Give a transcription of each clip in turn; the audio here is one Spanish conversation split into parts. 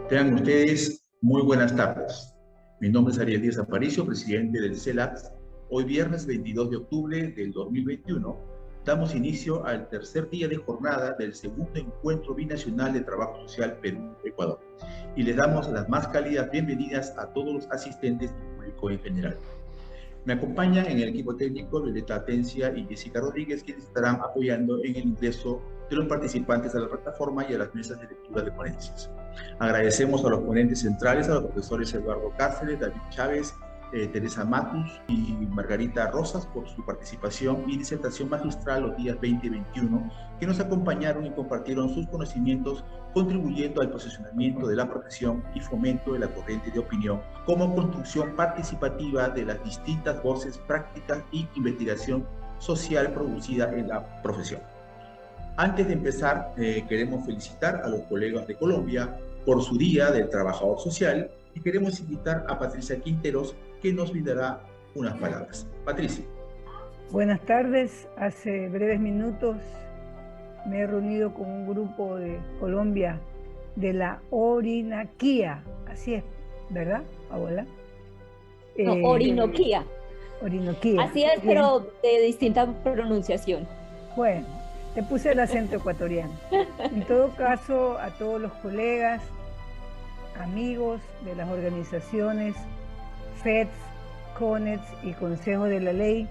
Tengan ustedes muy buenas tardes. Mi nombre es Ariel Díaz Aparicio, presidente del CELAC. Hoy viernes 22 de octubre del 2021 damos inicio al tercer día de jornada del segundo encuentro binacional de trabajo social Perú-Ecuador y les damos las más cálidas bienvenidas a todos los asistentes y público en general. Me acompañan en el equipo técnico Violeta Atencia y Jessica Rodríguez, quienes estarán apoyando en el ingreso de los participantes a la plataforma y a las mesas de lectura de ponencias. Agradecemos a los ponentes centrales, a los profesores Eduardo Cáceres, David Chávez, Teresa Matus y Margarita Rosas por su participación y disertación magistral los días 20 y 21, que nos acompañaron y compartieron sus conocimientos, contribuyendo al posicionamiento de la profesión y fomento de la corriente de opinión como construcción participativa de las distintas voces prácticas y investigación social producida en la profesión. Antes de empezar, queremos felicitar a los colegas de Colombia por su Día del Trabajador Social y queremos invitar a Patricia Quinteros, que nos brindará unas palabras. Patricia. Buenas tardes. Hace breves minutos me he reunido con un grupo de Colombia de la Orinoquía. Así es, ¿verdad, abuela? No, Orinoquía. Orinoquía. Así es, pero de distinta pronunciación. Bueno, te puse el acento ecuatoriano. En todo caso, a todos los colegas, amigos de las organizaciones FEDS, CONETS y Consejo de la Ley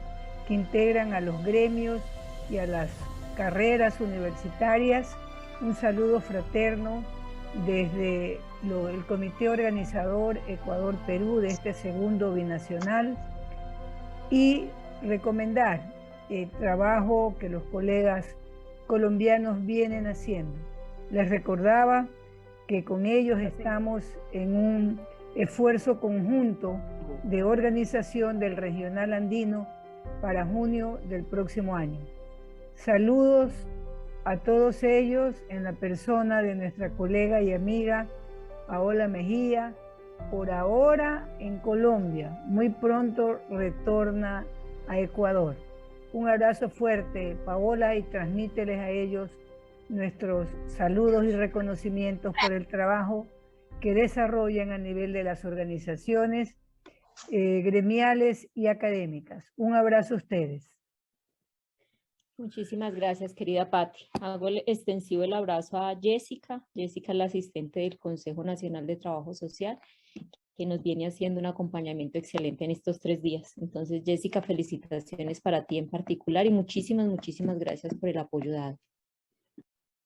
que integran a los gremios y a las carreras universitarias, un saludo fraterno desde el comité organizador Ecuador-Perú de este segundo binacional y recomendar el trabajo que los colegas colombianos vienen haciendo. Les recordaba que con ellos estamos en un esfuerzo conjunto de organización del Regional Andino para junio del próximo año. Saludos a todos ellos en la persona de nuestra colega y amiga Paola Mejía, por ahora en Colombia, muy pronto retorna a Ecuador. Un abrazo fuerte, Paola, y transmíteles a ellos nuestros saludos y reconocimientos por el trabajo que desarrollan a nivel de las organizaciones gremiales y académicas. Un abrazo a ustedes. Muchísimas gracias, querida Patti. Hago extensivo el abrazo a Jessica. Jessica es la asistente del Consejo Nacional de Trabajo Social, que nos viene haciendo un acompañamiento excelente en estos 3 días. Entonces, Jessica, felicitaciones para ti en particular y muchísimas gracias por el apoyo dado.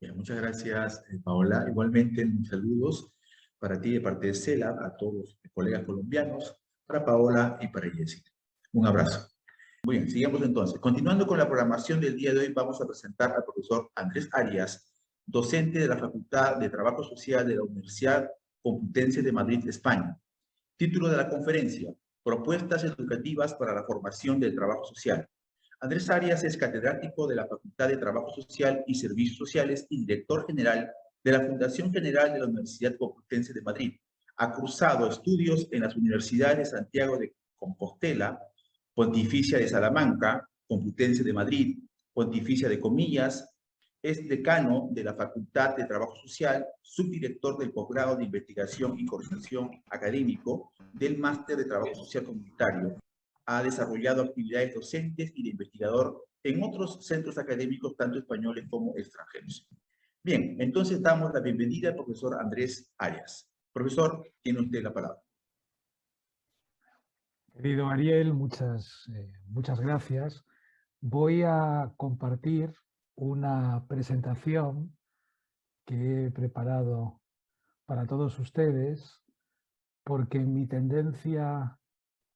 Bien, muchas gracias, Paola. Igualmente, saludos para ti de parte de CELAC, a todos los colegas colombianos, para Paola y para Jessica. Un abrazo. Muy bien, sigamos entonces. Continuando con la programación del día de hoy, vamos a presentar al profesor Andrés Arias, docente de la Facultad de Trabajo Social de la Universidad Complutense de Madrid, España. Título de la conferencia: Propuestas educativas para la formación del trabajo social. Andrés Arias es catedrático de la Facultad de Trabajo Social y Servicios Sociales y director general de la Fundación General de la Universidad Complutense de Madrid. Ha cursado estudios en las universidades de Santiago de Compostela, Pontificia de Salamanca, Complutense de Madrid, Pontificia de Comillas. Es decano de la Facultad de Trabajo Social, subdirector del posgrado de Investigación y Coordinación Académico del Máster de Trabajo Social Comunitario. Ha desarrollado actividades docentes y de investigador en otros centros académicos, tanto españoles como extranjeros. Bien, entonces damos la bienvenida al profesor Andrés Arias. Profesor, tiene usted la palabra. Querido Ariel, muchas gracias. Voy a compartir una presentación que he preparado para todos ustedes, porque en mi tendencia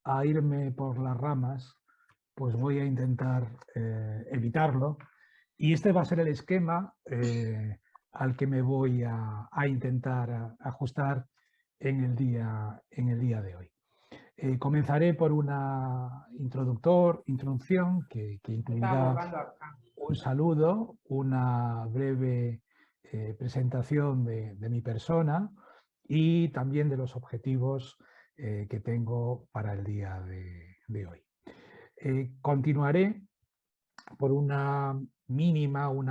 a irme por las ramas, pues voy a intentar evitarlo. Y este va a ser el esquema al que me voy a intentar ajustar en el día de hoy. Comenzaré por una introducción que incluirá un saludo, una breve presentación de mi persona y también de los objetivos que tengo para el día de hoy. Continuaré por una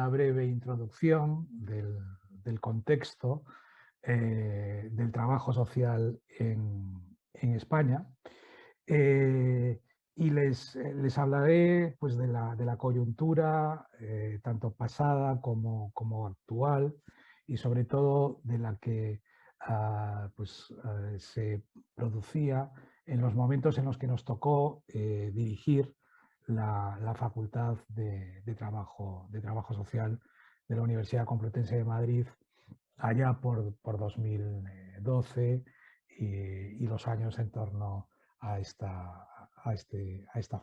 breve introducción del contexto del trabajo social en España. Y les hablaré pues, de la coyuntura, tanto pasada como actual, y sobre todo de la que se producía en los momentos en los que nos tocó dirigir la Facultad de Trabajo Social de la Universidad Complutense de Madrid allá por 2012 y los años en torno a esta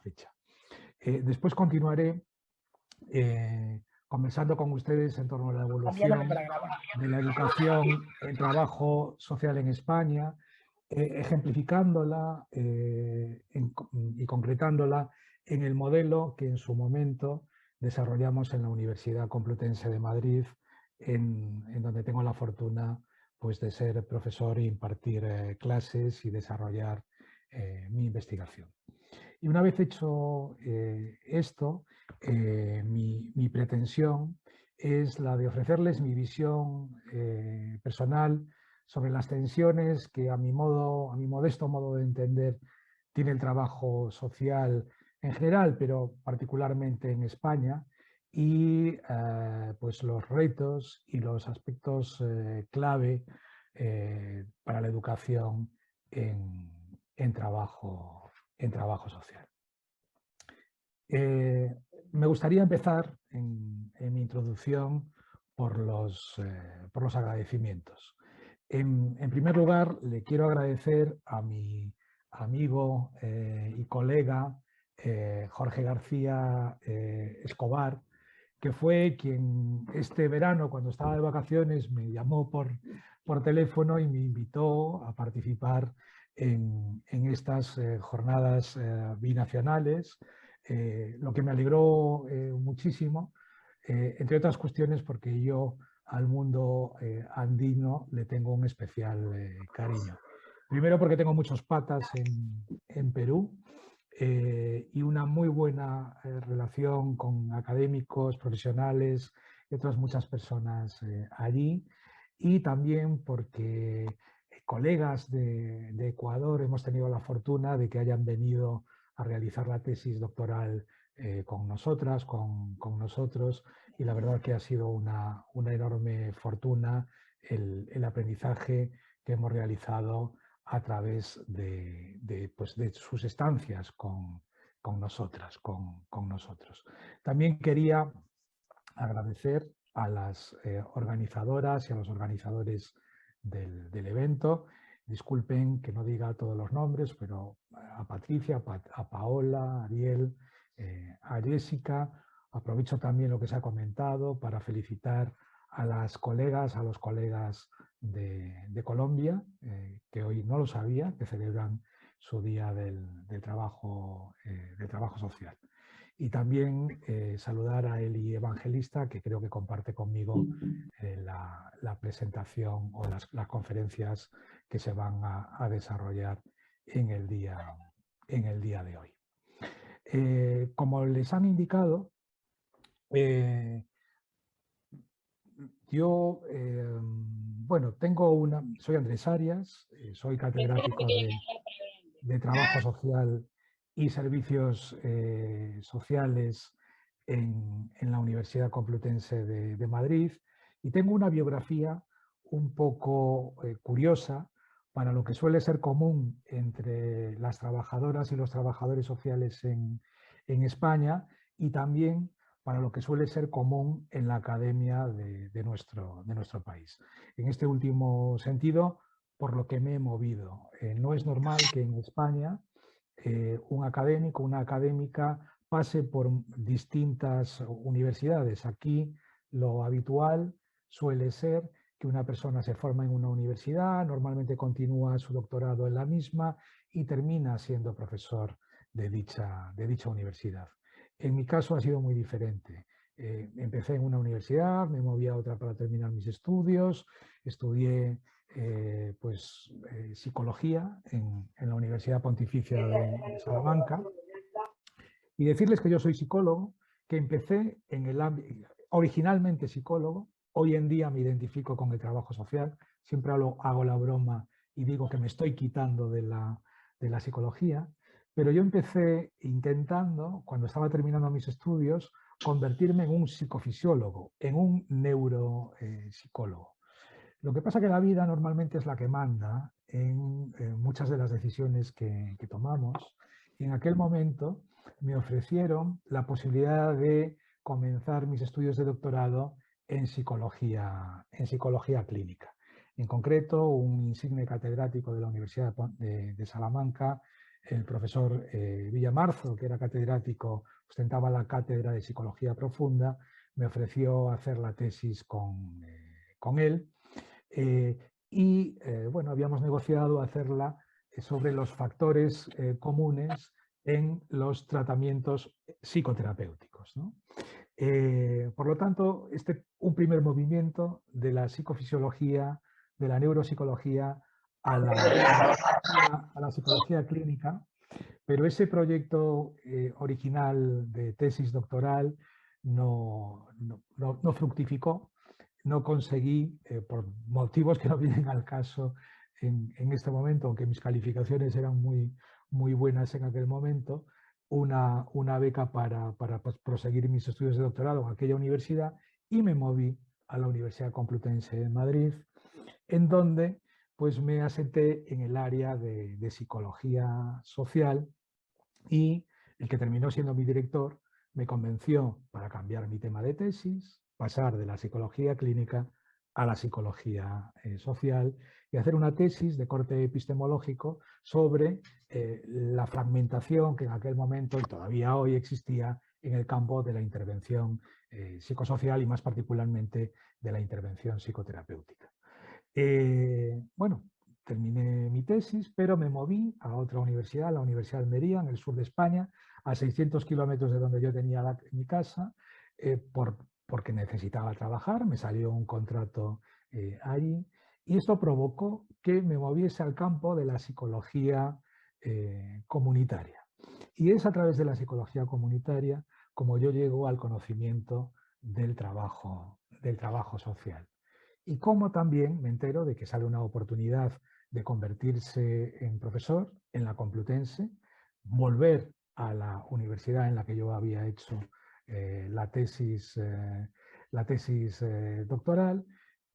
fecha. Después continuaré conversando con ustedes en torno a la evolución de la educación en trabajo social en España, ejemplificándola y concretándola en el modelo que en su momento desarrollamos en la Universidad Complutense de Madrid, en donde tengo la fortuna pues, de ser profesor e impartir clases y desarrollar mi investigación. Y una vez hecho esto, mi pretensión es la de ofrecerles mi visión personal sobre las tensiones que a mi modesto modo de entender tiene el trabajo social en general, pero particularmente en España, y pues los retos y los aspectos clave para la educación en trabajo social. Me gustaría empezar en mi introducción por los agradecimientos. En primer lugar, le quiero agradecer a mi amigo y colega Jorge García Escobar, que fue quien este verano, cuando estaba de vacaciones, me llamó por teléfono y me invitó a participar en estas jornadas binacionales, lo que me alegró muchísimo, entre otras cuestiones porque yo al mundo andino le tengo un especial cariño. Primero porque tengo muchos patas en Perú, y una muy buena relación con académicos, profesionales y otras muchas personas allí, y también porque colegas de Ecuador hemos tenido la fortuna de que hayan venido a realizar la tesis doctoral con nosotras, con nosotros, y la verdad que ha sido una enorme fortuna el aprendizaje que hemos realizado a través de sus estancias con nosotras, con nosotros. También quería agradecer a las organizadoras y a los organizadores del evento. Disculpen que no diga todos los nombres, pero a Patricia, a Paola, a Ariel, a Jessica. Aprovecho también lo que se ha comentado para felicitar a las colegas, a los colegas de Colombia, que hoy no lo sabía, que celebran su día del trabajo social. Y también saludar a Eli Evangelista, que creo que comparte conmigo la presentación o las conferencias que se van a desarrollar en el día de hoy. Como les han indicado, yo, soy Andrés Arias, soy catedrático de Trabajo Social y Servicios Sociales en la Universidad Complutense de Madrid, y tengo una biografía un poco curiosa para lo que suele ser común entre las trabajadoras y los trabajadores sociales en España, y también para lo que suele ser común en la academia de nuestro país. En este último sentido, por lo que me he movido. No es normal que en España un académico, una académica pase por distintas universidades. Aquí lo habitual suele ser que una persona se forma en una universidad, normalmente continúa su doctorado en la misma y termina siendo profesor de dicha universidad. En mi caso ha sido muy diferente. Empecé en una universidad, me moví a otra para terminar mis estudios, estudié psicología en la Universidad Pontificia de Salamanca, y decirles que yo soy psicólogo, que empecé en el ámbito, originalmente psicólogo, hoy en día me identifico con el trabajo social, siempre hago la broma y digo que me estoy quitando de la psicología, pero yo empecé intentando, cuando estaba terminando mis estudios, convertirme en un psicofisiólogo, en un neuropsicólogo. Lo que pasa es que la vida normalmente es la que manda en muchas de las decisiones que tomamos. Y en aquel momento me ofrecieron la posibilidad de comenzar mis estudios de doctorado en psicología clínica. En concreto, un insigne catedrático de la Universidad de Salamanca, el profesor Villamarzo, que era catedrático, ostentaba la cátedra de psicología profunda, me ofreció hacer la tesis con él. Bueno, habíamos negociado hacerla sobre los factores comunes en los tratamientos psicoterapéuticos, ¿no? Por lo tanto, un primer movimiento de la psicofisiología, de la neuropsicología a la psicología clínica, pero ese proyecto original de tesis doctoral no fructificó. No conseguí, por motivos que no vienen al caso en este momento, aunque mis calificaciones eran muy buenas en aquel momento, una beca para pues, proseguir mis estudios de doctorado en aquella universidad, y me moví a la Universidad Complutense de Madrid, en donde pues, me asenté en el área de psicología social, y el que terminó siendo mi director me convenció para cambiar mi tema de tesis, pasar de la psicología clínica a la psicología social y hacer una tesis de corte epistemológico sobre la fragmentación que en aquel momento y todavía hoy existía en el campo de la intervención psicosocial y más particularmente de la intervención psicoterapéutica. Bueno, terminé mi tesis, pero me moví a otra universidad, la Universidad de Almería, en el sur de España, a 600 kilómetros de donde yo tenía mi casa, porque necesitaba trabajar, me salió un contrato allí, y esto provocó que me moviese al campo de la psicología comunitaria. Y es a través de la psicología comunitaria como yo llego al conocimiento del trabajo social. Y como también me entero de que sale una oportunidad de convertirse en profesor en la Complutense, volver a la universidad en la que yo había hecho la tesis doctoral,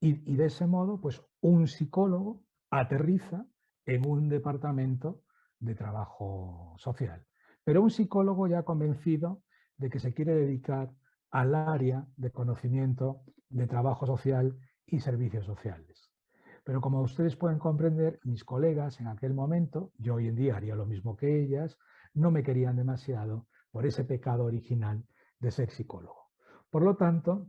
y de ese modo pues un psicólogo aterriza en un departamento de trabajo social. Pero un psicólogo ya convencido de que se quiere dedicar al área de conocimiento de trabajo social y servicios sociales. Pero como ustedes pueden comprender, mis colegas en aquel momento, yo hoy en día haría lo mismo que ellas, no me querían demasiado por ese pecado original de ser psicólogo. Por lo tanto,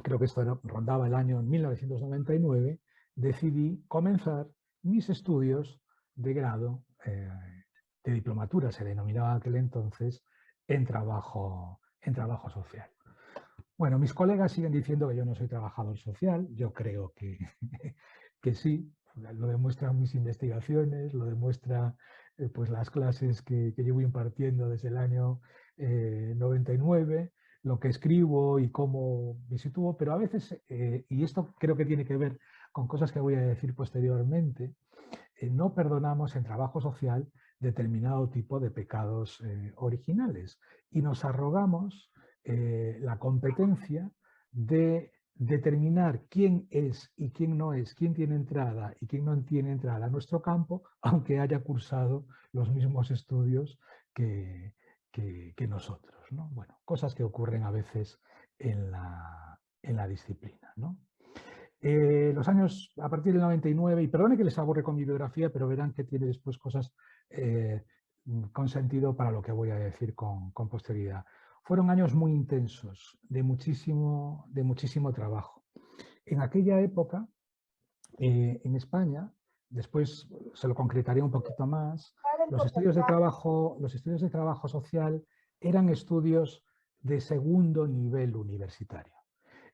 creo que esto rondaba el año 1999, decidí comenzar mis estudios de grado, de diplomatura se denominaba aquel entonces, en trabajo social. Bueno, mis colegas siguen diciendo que yo no soy trabajador social, yo creo que, que sí, lo demuestran mis investigaciones, lo demuestran pues las clases que llevo impartiendo desde el año 99, lo que escribo y cómo me sitúo, pero a veces, y esto creo que tiene que ver con cosas que voy a decir posteriormente, no perdonamos en trabajo social determinado tipo de pecados originales y nos arrogamos la competencia de determinar quién es y quién no es, quién tiene entrada y quién no tiene entrada a nuestro campo, aunque haya cursado los mismos estudios que nosotros, ¿no? Bueno, cosas que ocurren a veces en la disciplina, ¿no? Los años a partir del 99, y perdone que les aburre con mi biografía, pero verán que tiene después cosas con sentido para lo que voy a decir con posterioridad. Fueron años muy intensos, de muchísimo trabajo. En aquella época, en España, después se lo concretaré un poquito más, los estudios de trabajo social eran estudios de segundo nivel universitario.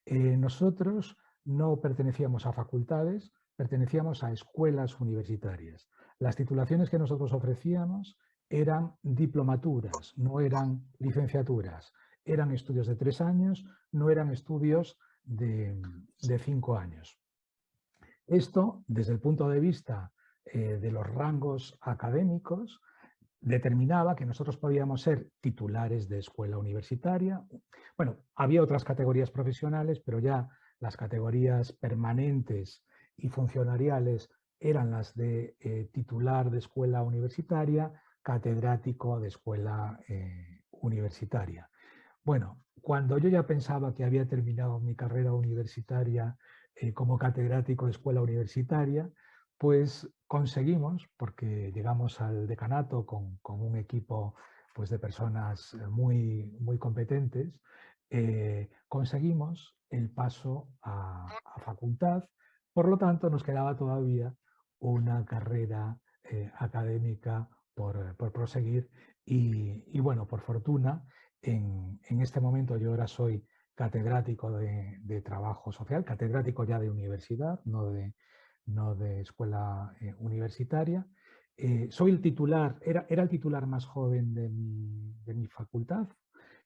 Nosotros no pertenecíamos a facultades, pertenecíamos a escuelas universitarias. Las titulaciones que nosotros ofrecíamos eran diplomaturas, no eran licenciaturas, eran estudios de 3 años, no eran estudios de 5 años. Esto, desde el punto de vista de los rangos académicos, determinaba que nosotros podíamos ser titulares de escuela universitaria. Bueno, había otras categorías profesionales, pero ya las categorías permanentes y funcionariales eran las de titular de escuela universitaria, catedrático de escuela universitaria. Bueno, cuando yo ya pensaba que había terminado mi carrera universitaria como catedrático de escuela universitaria, pues conseguimos, porque llegamos al decanato con un equipo pues, de personas muy competentes, conseguimos el paso a facultad. Por lo tanto, nos quedaba todavía una carrera académica por proseguir y bueno, por fortuna, en este momento yo ahora soy catedrático de trabajo social, catedrático ya de universidad, no de escuela universitaria. Soy el titular, era el titular más joven de mi facultad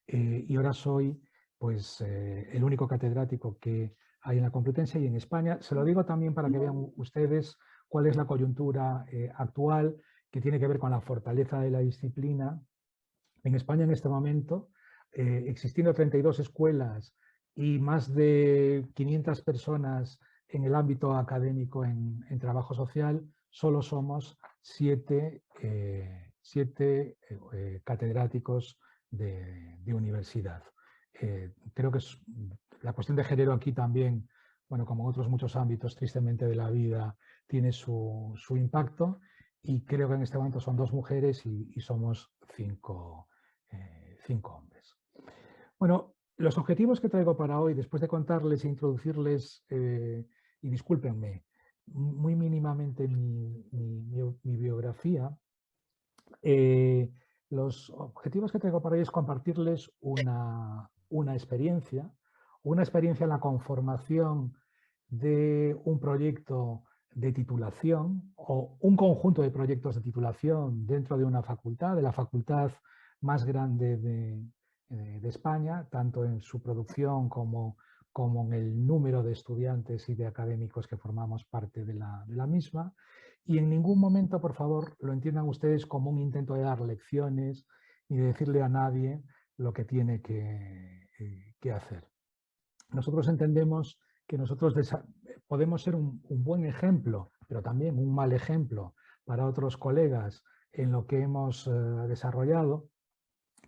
y ahora soy pues, el único catedrático que hay en la Complutense y en España. Se lo digo también para que vean ustedes cuál es la coyuntura actual que tiene que ver con la fortaleza de la disciplina. En España en este momento, existiendo 32 escuelas y más de 500 personas en el ámbito académico en trabajo social, solo somos 7 catedráticos de universidad. Creo que la cuestión de género aquí también, bueno, como en otros muchos ámbitos, tristemente, de la vida, tiene su impacto y creo que en este momento son 2 mujeres y somos 5 hombres. Bueno, los objetivos que traigo para hoy, después de contarles e introducirles, y discúlpenme, muy mínimamente mi biografía, los objetivos que traigo para hoy es compartirles una experiencia en la conformación de un proyecto de titulación o un conjunto de proyectos de titulación dentro de una facultad, de la facultad más grande de España, tanto en su producción como en el número de estudiantes y de académicos que formamos parte de la misma. Y en ningún momento, por favor, lo entiendan ustedes como un intento de dar lecciones ni de decirle a nadie lo que tiene que hacer. Nosotros entendemos que nosotros podemos ser un buen ejemplo, pero también un mal ejemplo para otros colegas en lo que hemos desarrollado,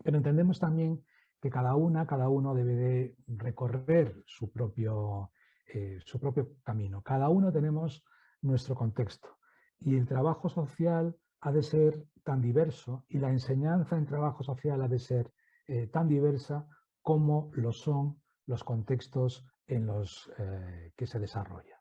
pero entendemos también que cada uno debe de recorrer su propio camino. Cada uno tenemos nuestro contexto y el trabajo social ha de ser tan diverso y la enseñanza en trabajo social ha de ser tan diversa como lo son los contextos en los que se desarrolla.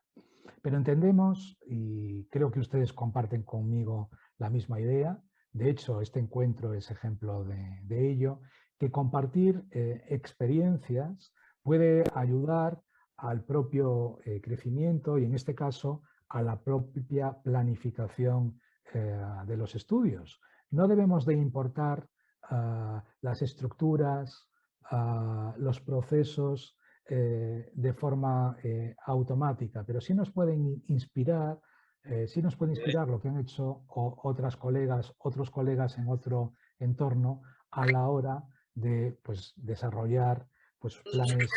Pero entendemos, y creo que ustedes comparten conmigo la misma idea, de hecho este encuentro es ejemplo de ello, que compartir experiencias puede ayudar al propio crecimiento y en este caso a la propia planificación de los estudios. No debemos de importar las estructuras, los procesos de forma automática, pero sí nos pueden inspirar, lo que han hecho otros colegas en otro entorno a la hora de pues, desarrollar pues, planes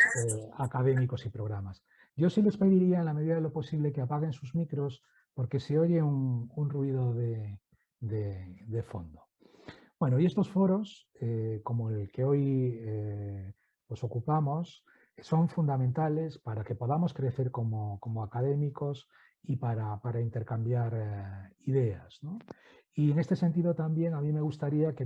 académicos y programas. Yo sí les pediría en la medida de lo posible que apaguen sus micros porque se oye un ruido de fondo. Bueno, y estos foros, como el que hoy pues ocupamos, son fundamentales para que podamos crecer como académicos y para intercambiar ideas, ¿no? Y en este sentido también a mí me gustaría que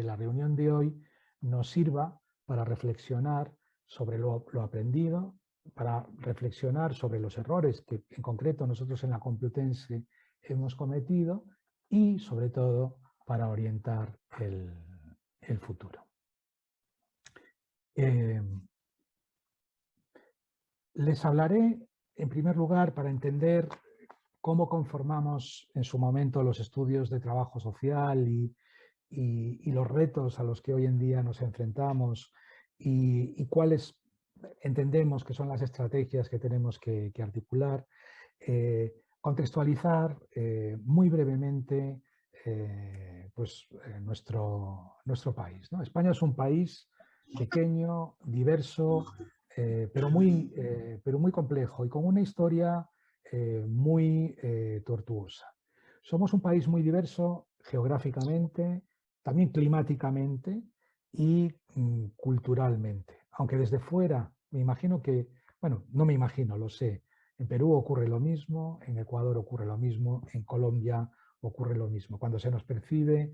la reunión de hoy nos sirva para reflexionar sobre lo aprendido, para reflexionar sobre los errores que en concreto nosotros en la Complutense hemos cometido y sobre todo para orientar el futuro. Les hablaré en primer lugar para entender cómo conformamos en su momento los estudios de trabajo social y los retos a los que hoy en día nos enfrentamos y cuáles entendemos que son las estrategias que tenemos que articular. contextualizar muy brevemente nuestro país, ¿no? España es un país pequeño, diverso, pero muy complejo y con una historia muy tortuosa. Somos un país muy diverso geográficamente, también climáticamente y culturalmente. Aunque desde fuera, me imagino que, bueno, no me imagino, lo sé, en Perú ocurre lo mismo, en Ecuador ocurre lo mismo, en Colombia ocurre lo mismo. Cuando se nos percibe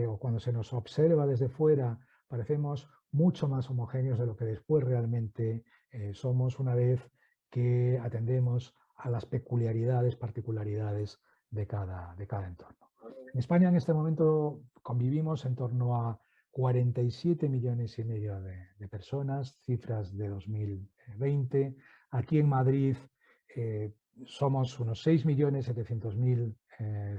o cuando se nos observa desde fuera, parecemos mucho más homogéneos de lo que después realmente somos una vez que atendemos a las peculiaridades, particularidades de cada entorno. En España en este momento convivimos en torno a 47,5 millones de personas, cifras de 2020. Aquí en Madrid somos unos 6,700,000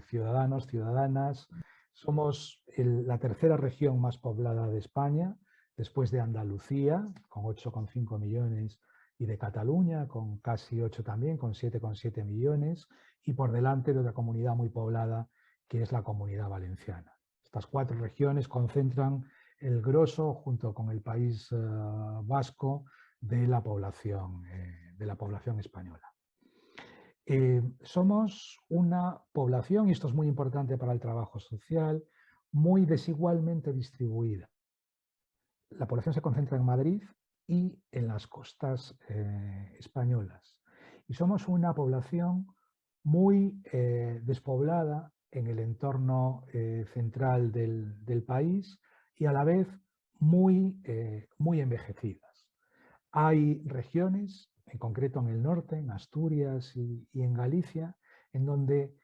ciudadanos, ciudadanas. Somos la tercera región más poblada de España, después de Andalucía, con 8,5 millones, y de Cataluña, con casi 8 también, con 7,7 millones, y por delante de otra comunidad muy poblada, que es la Comunidad Valenciana. Estas 4 regiones concentran el grosso, junto con el País Vasco, de la población española. Somos una población, y esto es muy importante para el trabajo social, muy desigualmente distribuida. La población se concentra en Madrid y en las costas españolas. Y somos una población muy despoblada en el entorno central del país y a la vez muy envejecidas. Hay regiones, en concreto en el norte, en Asturias y en Galicia, en donde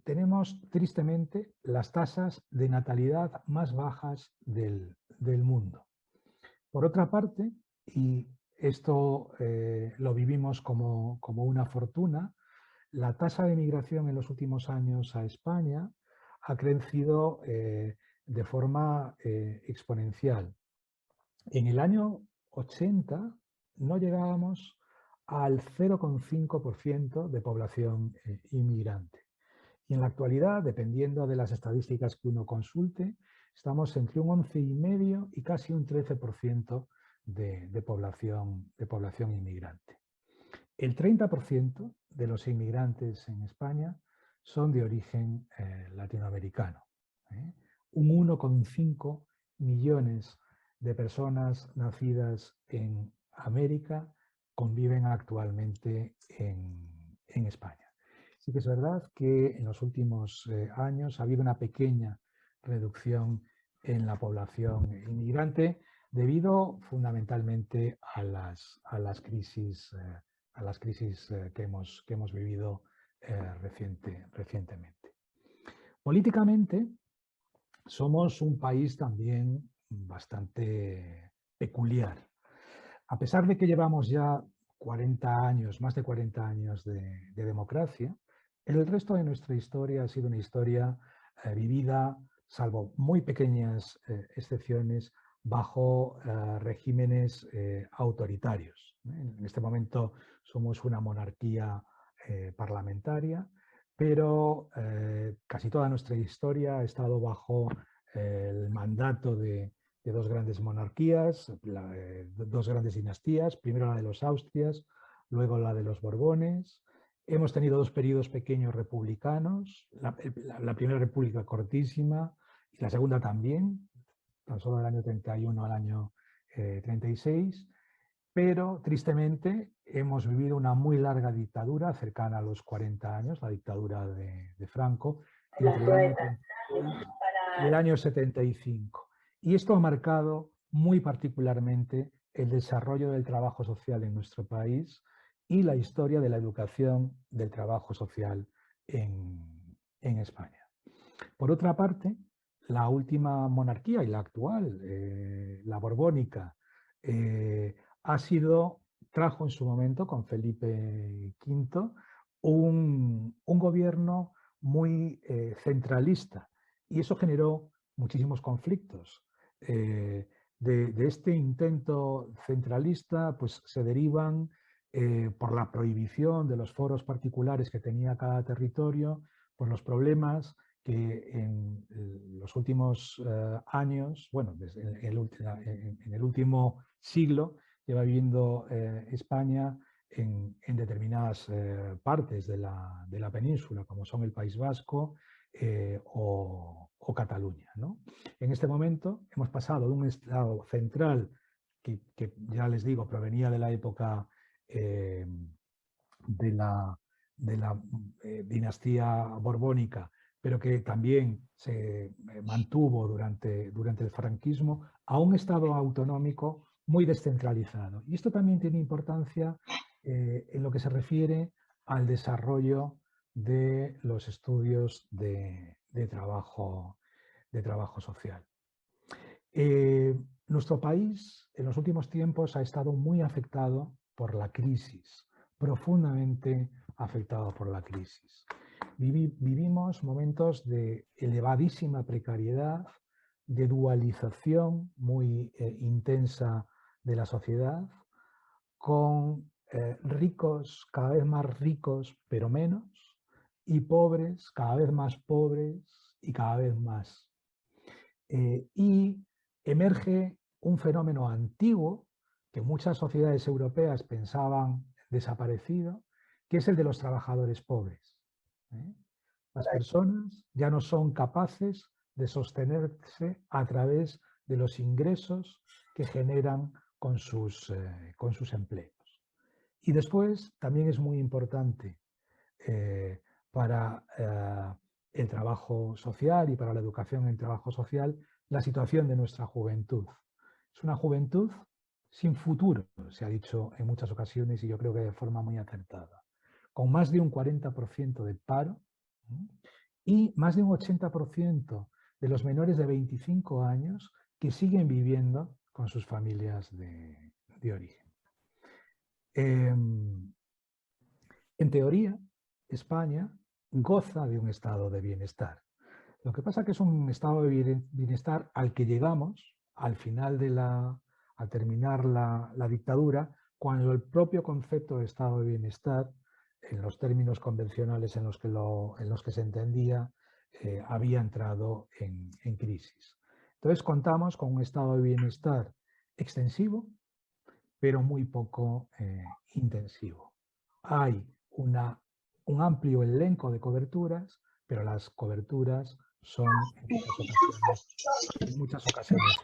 tenemos tristemente las tasas de natalidad más bajas del mundo. Por otra parte, y esto lo vivimos como una fortuna, la tasa de migración en los últimos años a España ha crecido de forma exponencial. En el año 80 no llegábamos al 0,5% de población inmigrante. Y en la actualidad, dependiendo de las estadísticas que uno consulte, estamos entre un 11,5% y casi un 13% de población inmigrante. El 30% de los inmigrantes en España son de origen latinoamericano. Un 1,5 millones de personas nacidas en América conviven actualmente en España. Sí que es verdad que en los últimos años ha habido una pequeña reducción en la población inmigrante debido fundamentalmente a las crisis que hemos vivido recientemente. Políticamente, somos un país también bastante peculiar. A pesar de que llevamos ya 40 años, más de 40 años de democracia, el resto de nuestra historia ha sido una historia vivida, salvo muy pequeñas excepciones, bajo regímenes autoritarios. En este momento somos una monarquía parlamentaria, pero casi toda nuestra historia ha estado bajo el mandato de 2 grandes monarquías, 2 grandes dinastías, primero la de los Austrias, luego la de los Borbones. Hemos tenido 2 periodos pequeños republicanos, la primera república cortísima y la segunda también, tan solo del año 31 al año 36, pero tristemente hemos vivido una muy larga dictadura, cercana a los 40 años, la dictadura de Franco, entre el año 36 y el año 75. Y esto ha marcado muy particularmente el desarrollo del trabajo social en nuestro país y la historia de la educación del trabajo social en España. Por otra parte, la última monarquía y la actual, la borbónica, trajo en su momento con Felipe V un gobierno muy centralista y eso generó muchísimos conflictos. De este intento centralista pues, se derivan por la prohibición de los foros particulares que tenía cada territorio, por los problemas que en los últimos años, bueno, desde en el último siglo, lleva viviendo España en determinadas partes de la península, como son el País Vasco o Cataluña, ¿no? En este momento hemos pasado de un Estado central que ya les digo, provenía de la época de la dinastía borbónica, pero que también se mantuvo durante el franquismo, a un Estado autonómico muy descentralizado. Y esto también tiene importancia en lo que se refiere al desarrollo de los estudios de trabajo social. Nuestro país en los últimos tiempos ha estado muy afectado por la crisis, profundamente afectado por la crisis. Vivimos momentos de elevadísima precariedad, de dualización muy intensa de la sociedad, con ricos cada vez más ricos pero menos, y pobres cada vez más pobres y cada vez más. Y emerge un fenómeno antiguo que muchas sociedades europeas pensaban desaparecido, que es el de los trabajadores pobres. Las personas ya no son capaces de sostenerse a través de los ingresos que generan con sus empleos. Y después también es muy importante para el trabajo social y para la educación en trabajo social, la situación de nuestra juventud. Es una juventud sin futuro, se ha dicho en muchas ocasiones y yo creo que de forma muy acertada, con más de un 40% de paro y más de un 80% de los menores de 25 años que siguen viviendo con sus familias de origen. En teoría, España goza de un estado de bienestar. Lo que pasa es que es un estado de bienestar al que llegamos al final al terminar la dictadura, cuando el propio concepto de estado de bienestar, en los términos convencionales en los que se entendía, había entrado en crisis. Entonces contamos con un estado de bienestar extensivo, pero muy poco intensivo. Hay un amplio elenco de coberturas, pero las coberturas son en muchas ocasiones.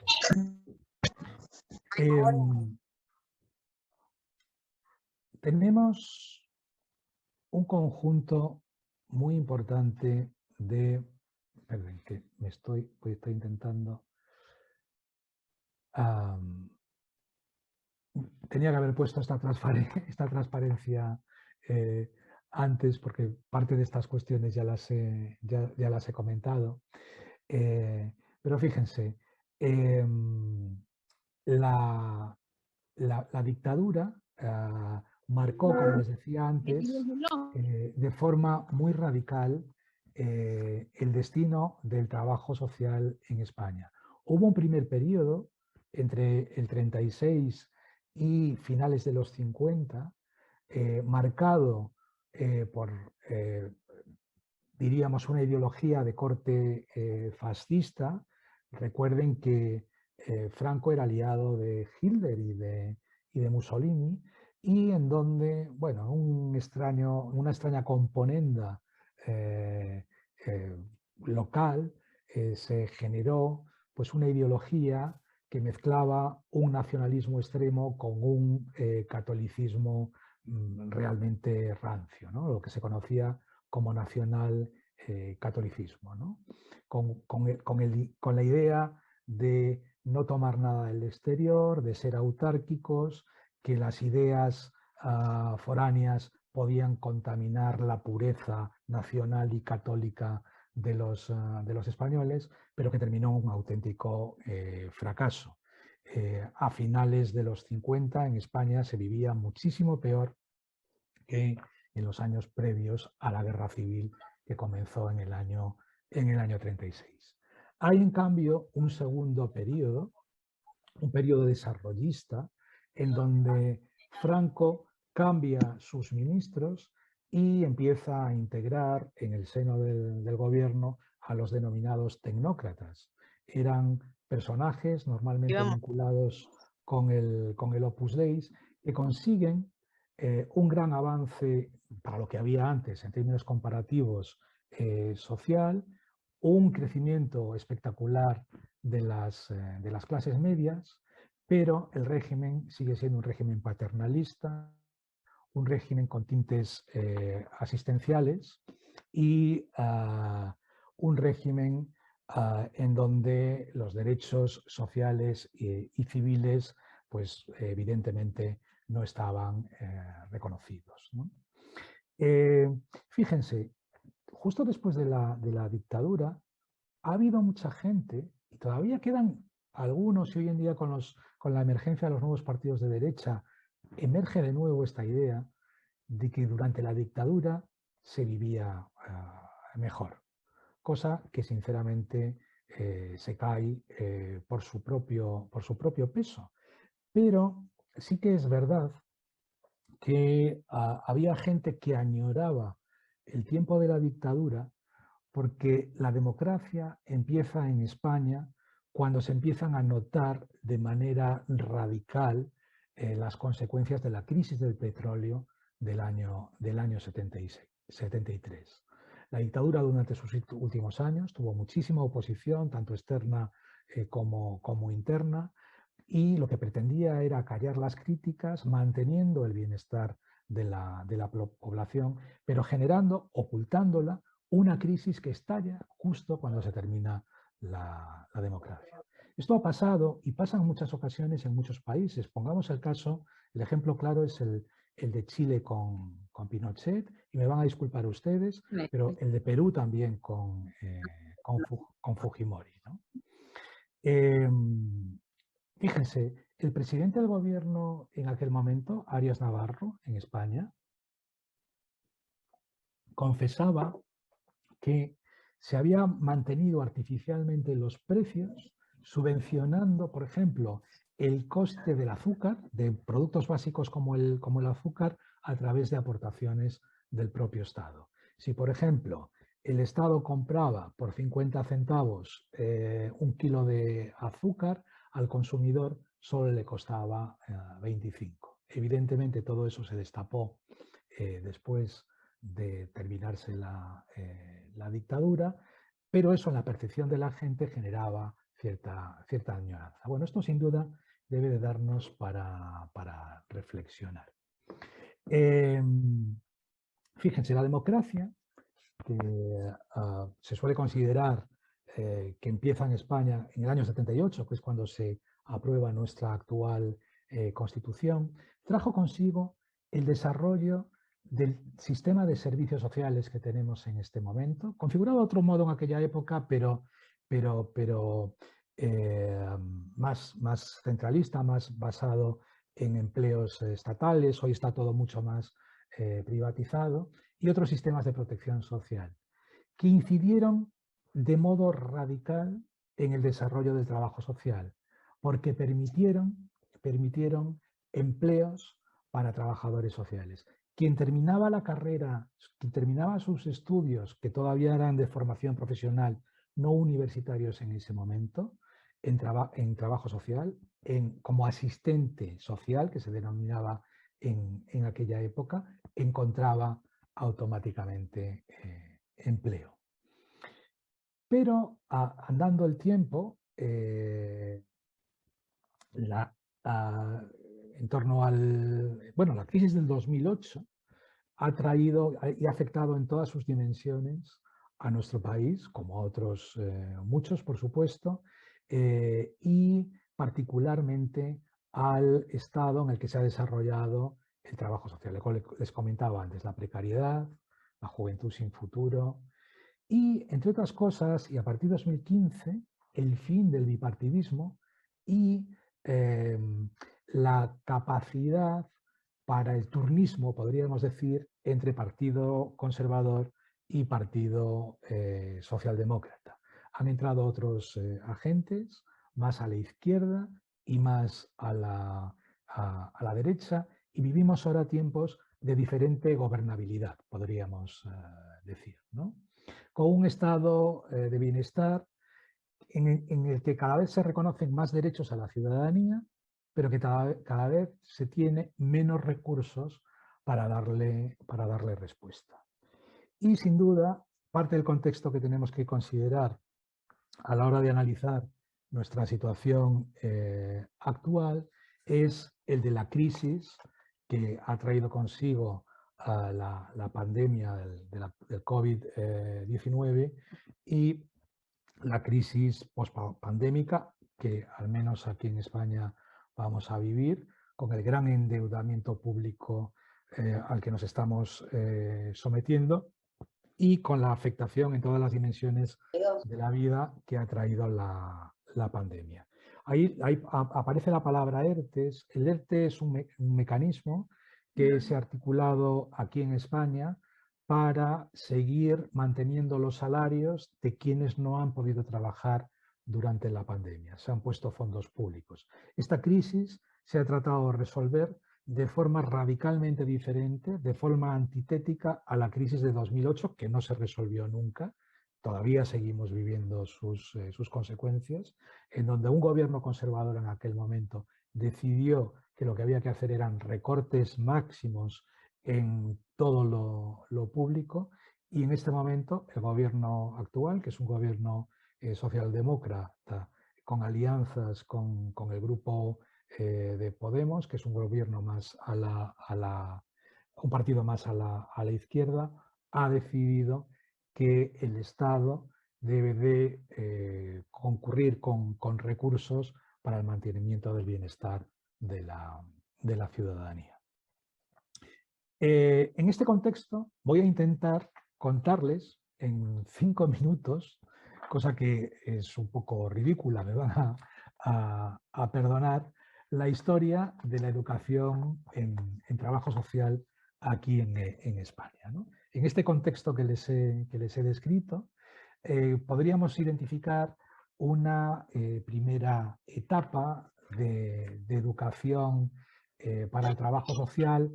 Tenemos un conjunto muy importante de... Perdón, que estoy intentando... tenía que haber puesto esta transparencia antes, porque parte de estas cuestiones ya las he comentado. Pero fíjense, la dictadura marcó, como les decía antes, de forma muy radical el destino del trabajo social en España. Hubo un primer periodo entre el 36 y finales de los 50, marcado por, diríamos, una ideología de corte fascista. Recuerden que Franco era aliado de Hitler y de Mussolini, y en donde, bueno, una extraña componenda local se generó pues una ideología que mezclaba un nacionalismo extremo con un catolicismo realmente rancio, ¿no? Lo que se conocía como nacional catolicismo, ¿no? Con la idea de no tomar nada del exterior, de ser autárquicos, que las ideas foráneas podían contaminar la pureza nacional y católica de los españoles, pero que terminó un auténtico fracaso. A finales de los 50 en España se vivía muchísimo peor que en los años previos a la guerra civil que comenzó en el año 36. Hay en cambio un segundo periodo, un periodo desarrollista, en donde Franco cambia sus ministros y empieza a integrar en el seno del gobierno a los denominados tecnócratas. Eran personajes normalmente vinculados con el Opus Dei que consiguen un gran avance para lo que había antes en términos comparativos social, un crecimiento espectacular de las clases medias, pero el régimen sigue siendo un régimen paternalista, un régimen con tintes asistenciales y un régimen en donde los derechos sociales y civiles, pues evidentemente no estaban reconocidos, ¿no? Fíjense, justo después de la dictadura ha habido mucha gente, y todavía quedan algunos, y hoy en día con la emergencia de los nuevos partidos de derecha, emerge de nuevo esta idea de que durante la dictadura se vivía mejor, cosa que sinceramente se cae por su propio peso. Pero sí que es verdad que había gente que añoraba el tiempo de la dictadura porque la democracia empieza en España cuando se empiezan a notar de manera radical las consecuencias de la crisis del petróleo del año 73. La dictadura durante sus últimos años tuvo muchísima oposición, tanto externa como interna, y lo que pretendía era acallar las críticas, manteniendo el bienestar de la población, pero generando, ocultándola, una crisis que estalla justo cuando se termina la democracia. Esto ha pasado y pasa en muchas ocasiones en muchos países. Pongamos el ejemplo claro es el de Chile con Pinochet, y me van a disculpar ustedes, pero el de Perú también con Fujimori, ¿no? Fíjense, el presidente del gobierno en aquel momento, Arias Navarro, en España, confesaba que se había mantenido artificialmente los precios, subvencionando, por ejemplo, el coste del azúcar, de productos básicos como el azúcar, a través de aportaciones del propio Estado. Si, por ejemplo, el Estado compraba por 50 centavos un kilo de azúcar, al consumidor solo le costaba 25. Evidentemente todo eso se destapó después de terminarse la dictadura, pero eso en la percepción de la gente generaba cierta añoranza. Bueno, esto sin duda debe de darnos para reflexionar. Fíjense, la democracia, que se suele considerar que empieza en España en el año 78, que es cuando se aprueba nuestra actual Constitución, trajo consigo el desarrollo del sistema de servicios sociales que tenemos en este momento, configurado de otro modo en aquella época, pero más centralista, más basado en empleos estatales. Hoy está todo mucho más privatizado, y otros sistemas de protección social que incidieron de modo radical en el desarrollo del trabajo social, porque permitieron empleos para trabajadores sociales. Quien terminaba la carrera, quien terminaba sus estudios, que todavía eran de formación profesional, no universitarios en ese momento, en trabajo social, como asistente social, que se denominaba en aquella época, encontraba automáticamente empleo. Pero andando el tiempo, en torno la crisis del 2008 ha traído y ha afectado en todas sus dimensiones a nuestro país, como a otros muchos, por supuesto, y particularmente al estado en el que se ha desarrollado el trabajo social. Les comentaba antes, la precariedad, la juventud sin futuro y, entre otras cosas, y a partir de 2015, el fin del bipartidismo y la capacidad para el turnismo, podríamos decir, entre partido conservador y partido socialdemócrata. Han entrado otros agentes, más a la izquierda y más a la derecha, y vivimos ahora tiempos de diferente gobernabilidad, podríamos decir, ¿no? Con un estado de bienestar en el que cada vez se reconocen más derechos a la ciudadanía, pero que cada vez se tiene menos recursos para darle respuesta. Y sin duda, parte del contexto que tenemos que considerar a la hora de analizar nuestra situación actual es el de la crisis que ha traído consigo la pandemia del COVID-19 y la crisis post-pandémica que al menos aquí en España vamos a vivir, con el gran endeudamiento público al que nos estamos sometiendo y con la afectación en todas las dimensiones de la vida que ha traído la pandemia. Ahí aparece la palabra ERTES. El ERTE es un mecanismo que se ha articulado aquí en España para seguir manteniendo los salarios de quienes no han podido trabajar durante la pandemia. Se han puesto fondos públicos. Esta crisis se ha tratado de resolver de forma radicalmente diferente, de forma antitética a la crisis de 2008, que no se resolvió nunca. Todavía seguimos viviendo sus consecuencias, en donde un gobierno conservador en aquel momento decidió que lo que había que hacer eran recortes máximos en todo lo público, y en este momento el gobierno actual, que es un gobierno socialdemócrata con alianzas con el grupo de Podemos, que es un gobierno más un partido más a la izquierda, ha decidido que el Estado debe de concurrir con recursos para el mantenimiento del bienestar de la ciudadanía. En este contexto voy a intentar contarles en 5 minutos, cosa que es un poco ridícula, me van a perdonar, la historia de la educación en trabajo social aquí en España, ¿no? En este contexto que les he descrito, podríamos identificar una primera etapa de educación para el trabajo social,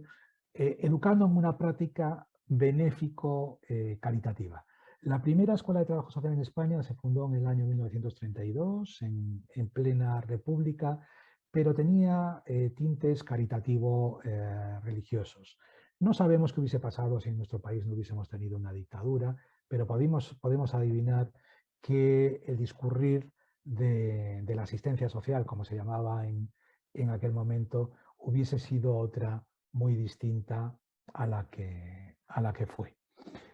educando en una práctica benéfico-caritativa. La primera escuela de trabajo social en España se fundó en el año 1932, en plena república, pero tenía tintes caritativo-religiosos. No sabemos qué hubiese pasado si en nuestro país no hubiésemos tenido una dictadura, pero podemos adivinar que el discurrir de la asistencia social, como se llamaba en aquel momento, hubiese sido otra muy distinta a la que fue.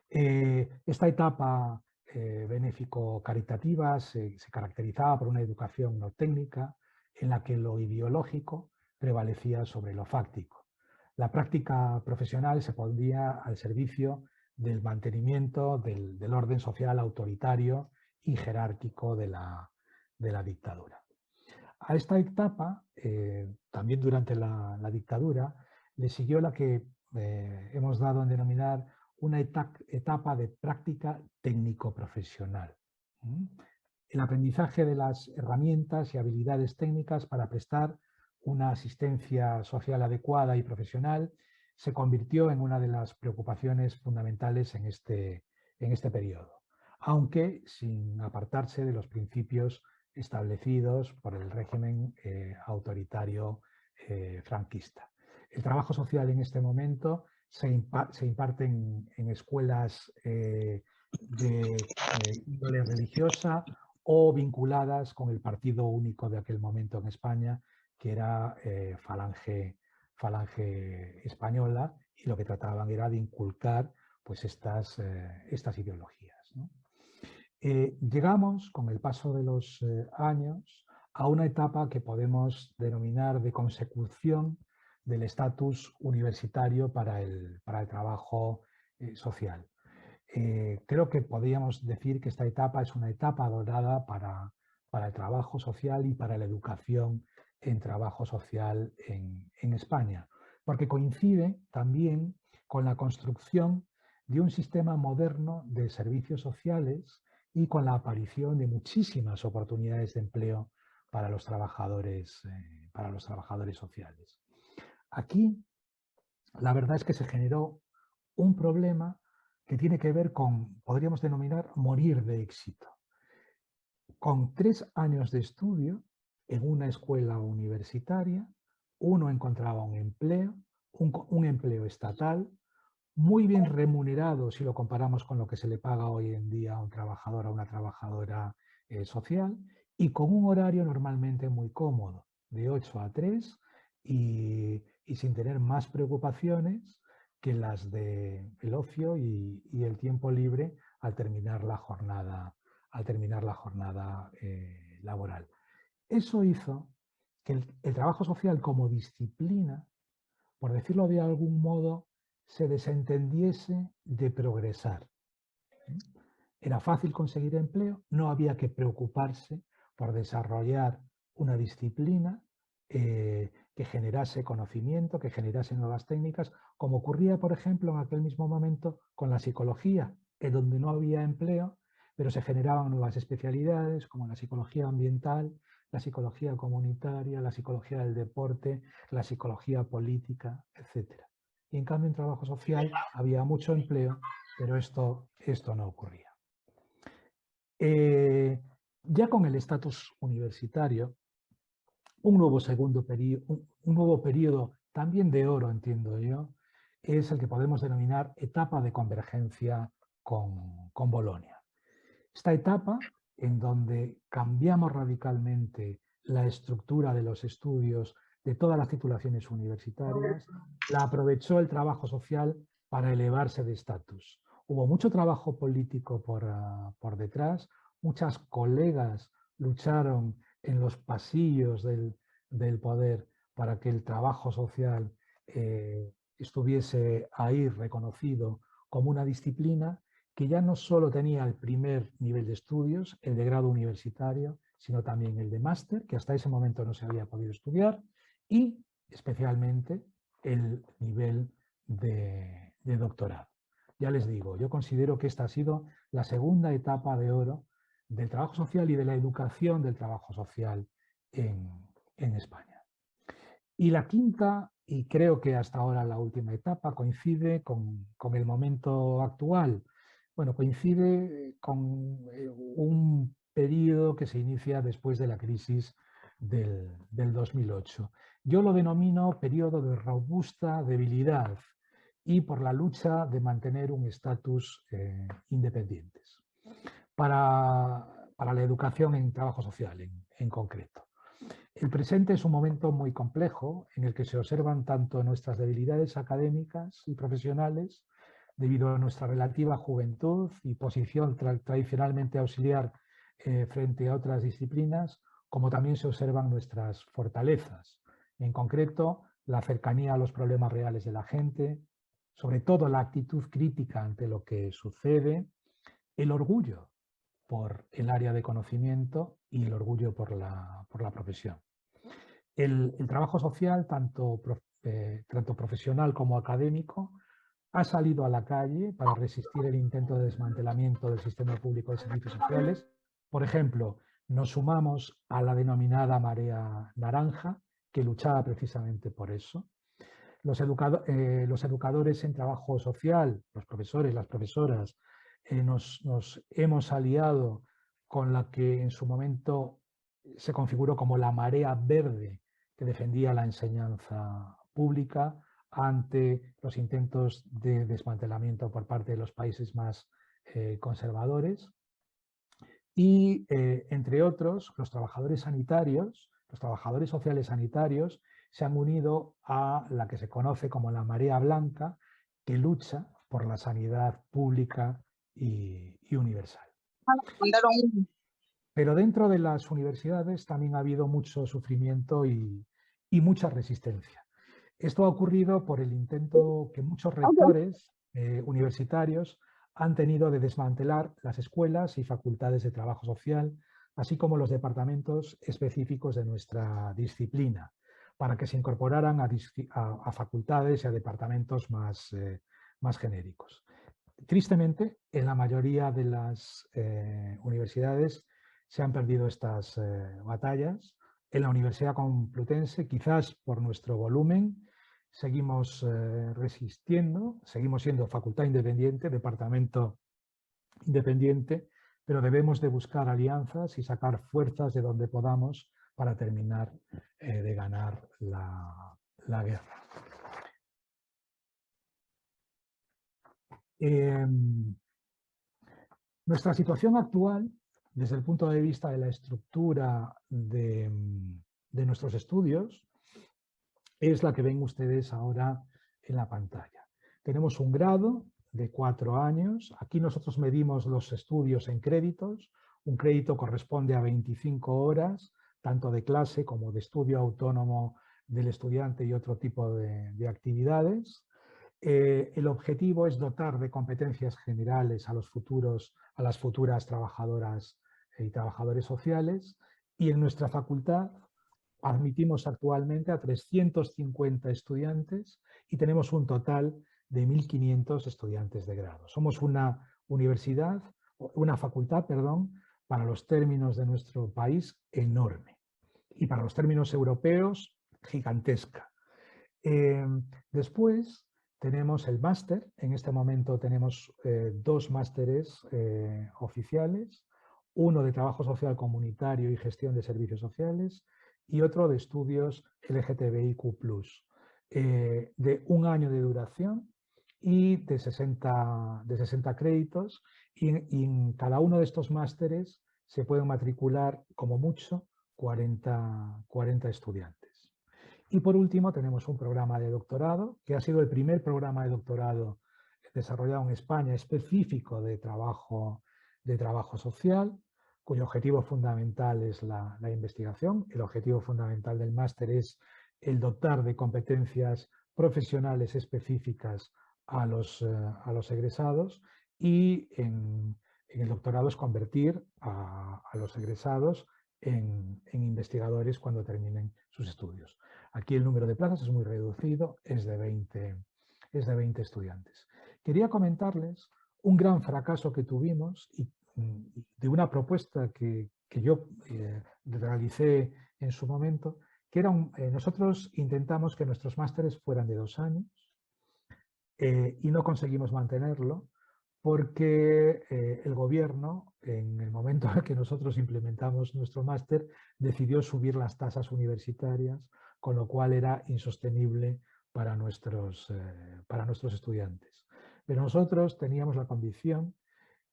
Esta etapa benéfico-caritativa se caracterizaba por una educación no técnica en la que lo ideológico prevalecía sobre lo fáctico. La práctica profesional se pondría al servicio del mantenimiento del orden social autoritario y jerárquico de la dictadura. A esta etapa, también durante la dictadura, le siguió la que hemos dado en denominar una etapa de práctica técnico-profesional. El aprendizaje de las herramientas y habilidades técnicas para prestar una asistencia social adecuada y profesional se convirtió en una de las preocupaciones fundamentales en este periodo, aunque sin apartarse de los principios establecidos por el régimen autoritario franquista. El trabajo social en este momento se imparte en escuelas de índole religiosa o vinculadas con el partido único de aquel momento en España, que era Falange Española, y lo que trataban era de inculcar pues, estas ideologías, ¿no? Llegamos, con el paso de los años, a una etapa que podemos denominar de consecución del estatus universitario para el trabajo social. Creo que podríamos decir que esta etapa es una etapa dorada para el trabajo social y para la educación en trabajo social en España, porque coincide también con la construcción de un sistema moderno de servicios sociales y con la aparición de muchísimas oportunidades de empleo para los trabajadores sociales. Aquí la verdad es que se generó un problema que tiene que ver con, podríamos denominar, morir de éxito. Con 3 años de estudio en una escuela universitaria, uno encontraba un empleo, un empleo estatal, muy bien remunerado si lo comparamos con lo que se le paga hoy en día a un trabajador o a una trabajadora social, y con un horario normalmente muy cómodo, de 8 a 3 y sin tener más preocupaciones que las del ocio y el tiempo libre al terminar la jornada, laboral. Eso hizo que el trabajo social como disciplina, por decirlo de algún modo, se desentendiese de progresar. Era fácil conseguir empleo, no había que preocuparse por desarrollar una disciplina que generase conocimiento, que generase nuevas técnicas, como ocurría, por ejemplo, en aquel mismo momento con la psicología, en donde no había empleo, pero se generaban nuevas especialidades como la psicología ambiental, la psicología comunitaria, la psicología del deporte, la psicología política, etc. Y en cambio en trabajo social había mucho empleo, pero esto no ocurría. Ya con el estatus universitario, un nuevo periodo, también de oro, entiendo yo, es el que podemos denominar etapa de convergencia con Bolonia. Esta etapa, en donde cambiamos radicalmente la estructura de los estudios de todas las titulaciones universitarias, la aprovechó el trabajo social para elevarse de estatus. Hubo mucho trabajo político por detrás, muchas colegas lucharon en los pasillos del poder para que el trabajo social estuviese ahí reconocido como una disciplina que ya no solo tenía el primer nivel de estudios, el de grado universitario, sino también el de máster, que hasta ese momento no se había podido estudiar, y especialmente el nivel de doctorado. Ya les digo, yo considero que esta ha sido la segunda etapa de oro del trabajo social y de la educación del trabajo social en España. Y la quinta, y creo que hasta ahora la última etapa, coincide con el momento actual. Bueno, coincide con un periodo que se inicia después de la crisis del 2008. Yo lo denomino periodo de robusta debilidad y por la lucha de mantener un estatus independientes para la educación en trabajo social en concreto. El presente es un momento muy complejo en el que se observan tanto nuestras debilidades académicas y profesionales debido a nuestra relativa juventud y posición tradicionalmente auxiliar frente a otras disciplinas, como también se observan nuestras fortalezas. En concreto, la cercanía a los problemas reales de la gente, sobre todo la actitud crítica ante lo que sucede, el orgullo por el área de conocimiento y el orgullo por la profesión. El trabajo social, tanto profesional como académico, ha salido a la calle para resistir el intento de desmantelamiento del sistema público de servicios sociales. Por ejemplo, nos sumamos a la denominada marea naranja, que luchaba precisamente por eso. Los educadores en trabajo social, los profesores, las profesoras, nos hemos aliado con la que en su momento se configuró como la marea verde que defendía la enseñanza pública ante los intentos de desmantelamiento por parte de los países más conservadores. Y, entre otros, los trabajadores sanitarios, los trabajadores sociales sanitarios, se han unido a la que se conoce como la marea blanca, que lucha por la sanidad pública y universal. Pero dentro de las universidades también ha habido mucho sufrimiento y mucha resistencia. Esto ha ocurrido por el intento que muchos rectores universitarios han tenido de desmantelar las escuelas y facultades de trabajo social, así como los departamentos específicos de nuestra disciplina, para que se incorporaran a facultades y a departamentos más genéricos. Tristemente, en la mayoría de las universidades se han perdido estas batallas. En la Universidad Complutense, quizás por nuestro volumen, seguimos resistiendo, seguimos siendo facultad independiente, departamento independiente, pero debemos de buscar alianzas y sacar fuerzas de donde podamos para terminar de ganar la guerra. Nuestra situación actual, desde el punto de vista de la estructura de nuestros estudios, es la que ven ustedes ahora en la pantalla. Tenemos un grado de 4 años. Aquí nosotros medimos los estudios en créditos. Un crédito corresponde a 25 horas, tanto de clase como de estudio autónomo del estudiante y otro tipo de actividades. El objetivo es dotar de competencias generales a las futuras trabajadoras y trabajadores sociales, y en nuestra facultad admitimos actualmente a 350 estudiantes y tenemos un total de 1.500 estudiantes de grado. Somos una facultad, para los términos de nuestro país, enorme, y para los términos europeos, gigantesca. Después tenemos el máster. En este momento tenemos 2 másteres oficiales, uno de trabajo social comunitario y gestión de servicios sociales y otro de estudios LGTBIQ+, de 1 año de duración y de 60 créditos, y en cada uno de estos másteres se pueden matricular como mucho 40 estudiantes. Y por último tenemos un programa de doctorado, que ha sido el primer programa de doctorado desarrollado en España específico de trabajo social, cuyo objetivo fundamental es la investigación. El objetivo fundamental del máster es el dotar de competencias profesionales específicas a los egresados, y en el doctorado es convertir a los egresados en investigadores cuando terminen sus estudios. Aquí el número de plazas es muy reducido, es de 20 estudiantes. Quería comentarles un gran fracaso que tuvimos y de una propuesta que yo realicé en su momento, que era nosotros intentamos que nuestros másteres fueran de 2 años y no conseguimos mantenerlo porque el gobierno, en el momento en que nosotros implementamos nuestro máster, decidió subir las tasas universitarias, con lo cual era insostenible para nuestros estudiantes. Pero nosotros teníamos la convicción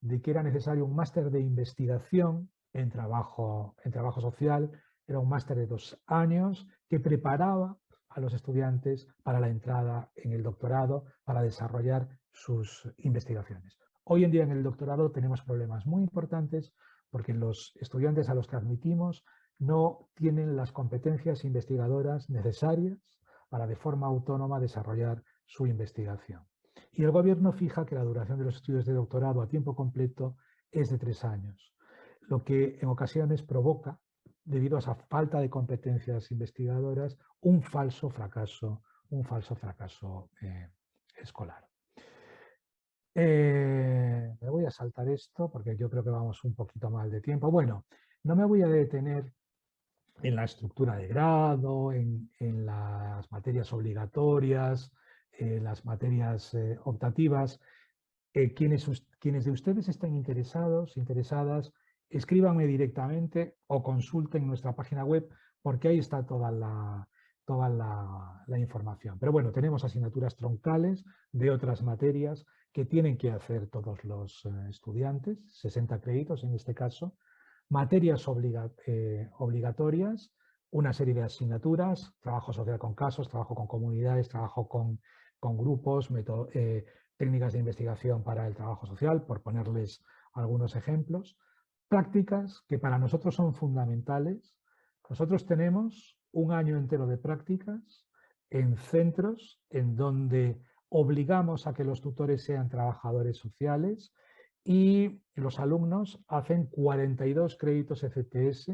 de que era necesario un máster de investigación en trabajo social. Era un máster de 2 años que preparaba a los estudiantes para la entrada en el doctorado, para desarrollar sus investigaciones. Hoy en día en el doctorado tenemos problemas muy importantes porque los estudiantes a los que admitimos no tienen las competencias investigadoras necesarias para de forma autónoma desarrollar su investigación. Y el gobierno fija que la duración de los estudios de doctorado a tiempo completo es de 3 años, lo que en ocasiones provoca, debido a esa falta de competencias investigadoras, un falso fracaso escolar. Me voy a saltar esto porque yo creo que vamos un poquito mal de tiempo. Bueno, no me voy a detener en la estructura de grado, en las materias obligatorias, las materias optativas. Quienes de ustedes estén interesadas, escríbanme directamente o consulten nuestra página web, porque ahí está toda la información. Pero bueno, tenemos asignaturas troncales de otras materias que tienen que hacer todos los estudiantes, 60 créditos en este caso, materias obligatorias, una serie de asignaturas, trabajo social con casos, trabajo con comunidades, trabajo con grupos, técnicas de investigación para el trabajo social, por ponerles algunos ejemplos. Prácticas que para nosotros son fundamentales. Nosotros tenemos 1 año entero de prácticas en centros en donde obligamos a que los tutores sean trabajadores sociales y los alumnos hacen 42 créditos ECTS,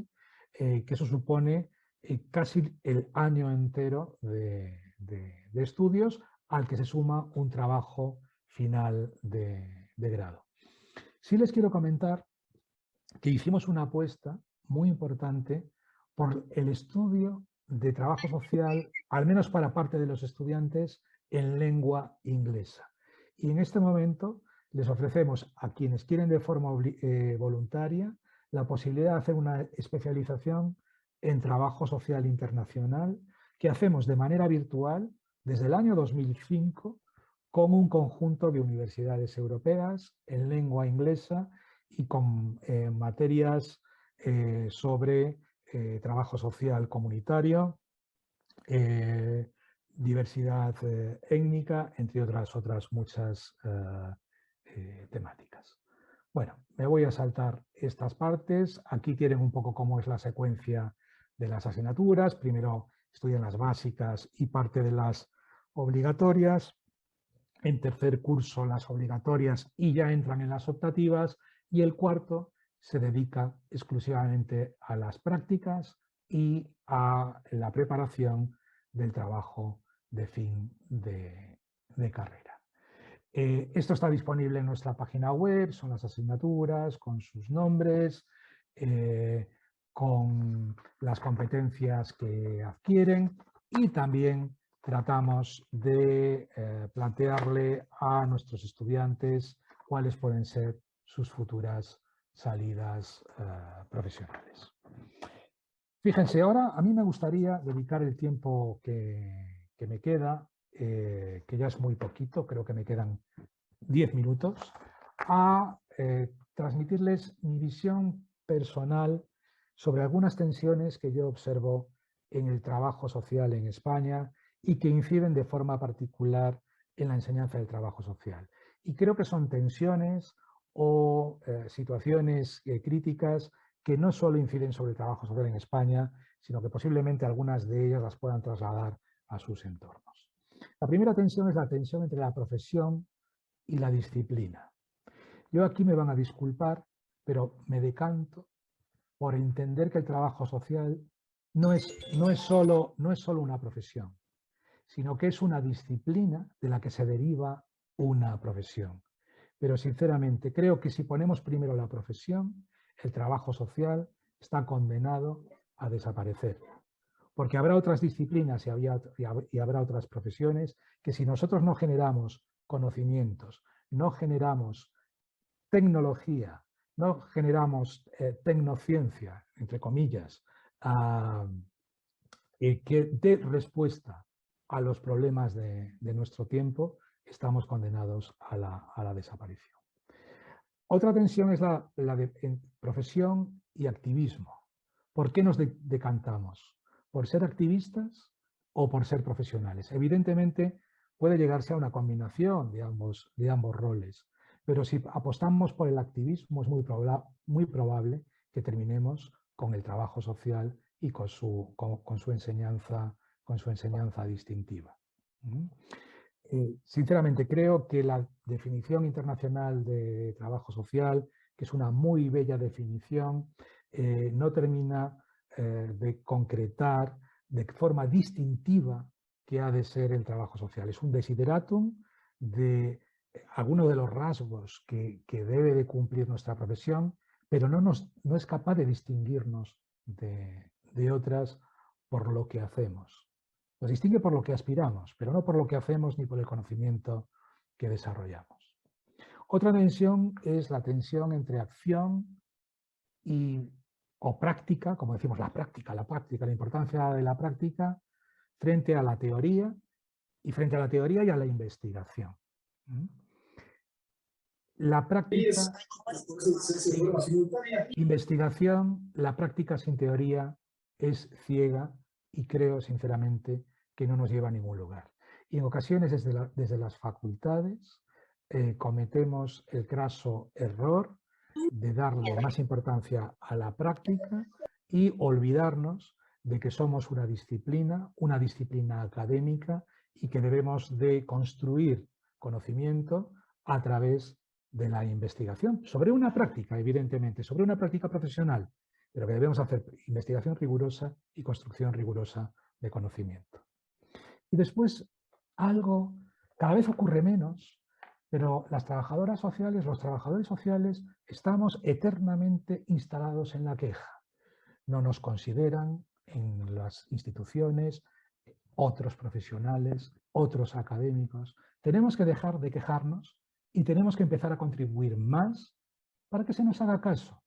que eso supone casi el año entero de estudios, al que se suma un trabajo final de grado. Sí les quiero comentar que hicimos una apuesta muy importante por el estudio de trabajo social, al menos para parte de los estudiantes, en lengua inglesa. Y en este momento les ofrecemos a quienes quieren de forma voluntaria la posibilidad de hacer una especialización en trabajo social internacional que hacemos de manera virtual desde el año 2005 con un conjunto de universidades europeas en lengua inglesa y con materias sobre trabajo social comunitario, diversidad étnica, entre otras muchas temáticas. Bueno, me voy a saltar estas partes. Aquí tienen un poco cómo es la secuencia de las asignaturas. Primero estudian las básicas y parte de las obligatorias. En tercer curso las obligatorias y ya entran en las optativas. Y el cuarto se dedica exclusivamente a las prácticas y a la preparación del trabajo de fin de carrera. Esto está disponible en nuestra página web, son las asignaturas con sus nombres, con las competencias que adquieren y también tratamos de plantearle a nuestros estudiantes cuáles pueden ser sus futuras salidas profesionales. Fíjense, ahora a mí me gustaría dedicar el tiempo que me queda, que ya es muy poquito, creo que me quedan 10 minutos, a transmitirles mi visión personal sobre algunas tensiones que yo observo en el trabajo social en España y que inciden de forma particular en la enseñanza del trabajo social. Y creo que son tensiones o situaciones críticas que no solo inciden sobre el trabajo social en España, sino que posiblemente algunas de ellas las puedan trasladar a sus entornos. La primera tensión es la tensión entre la profesión y la disciplina. Yo aquí me van a disculpar, pero me decanto por entender que el trabajo social no es solo una profesión, sino que es una disciplina de la que se deriva una profesión. Pero sinceramente creo que si ponemos primero la profesión, el trabajo social está condenado a desaparecer. Porque habrá otras disciplinas y habrá otras profesiones que si nosotros no generamos conocimientos, no generamos tecnología, no generamos tecnociencia, entre comillas, que dé respuesta a los problemas de nuestro tiempo, estamos condenados a la desaparición. Otra tensión es la de profesión y activismo. ¿Por qué nos decantamos? ¿Por ser activistas o por ser profesionales? Evidentemente puede llegarse a una combinación de ambos roles, pero si apostamos por el activismo es muy probable que terminemos con el trabajo social y con su enseñanza distintiva. Sinceramente creo que la definición internacional de trabajo social, que es una muy bella definición, no termina de concretar de forma distintiva qué ha de ser el trabajo social. Es un desideratum de algunos de los rasgos que debe de cumplir nuestra profesión, pero no es capaz de distinguirnos de otras por lo que hacemos. Nos distingue por lo que aspiramos, pero no por lo que hacemos ni por el conocimiento que desarrollamos. Otra tensión es la tensión entre acción o práctica, como decimos, la importancia de la práctica frente a la teoría y frente a la teoría y a la investigación. La práctica, investigación, la práctica sin teoría es ciega y creo sinceramente que no nos lleva a ningún lugar. Y en ocasiones desde las facultades cometemos el craso error de darle más importancia a la práctica y olvidarnos de que somos una disciplina académica y que debemos de construir conocimiento a través de la investigación, sobre una práctica, evidentemente, sobre una práctica profesional, pero que debemos hacer investigación rigurosa y construcción rigurosa de conocimiento. Y después, algo cada vez ocurre menos, pero las trabajadoras sociales, los trabajadores sociales, estamos eternamente instalados en la queja. No nos consideran, en las instituciones, otros profesionales, otros académicos. Tenemos que dejar de quejarnos y tenemos que empezar a contribuir más para que se nos haga caso.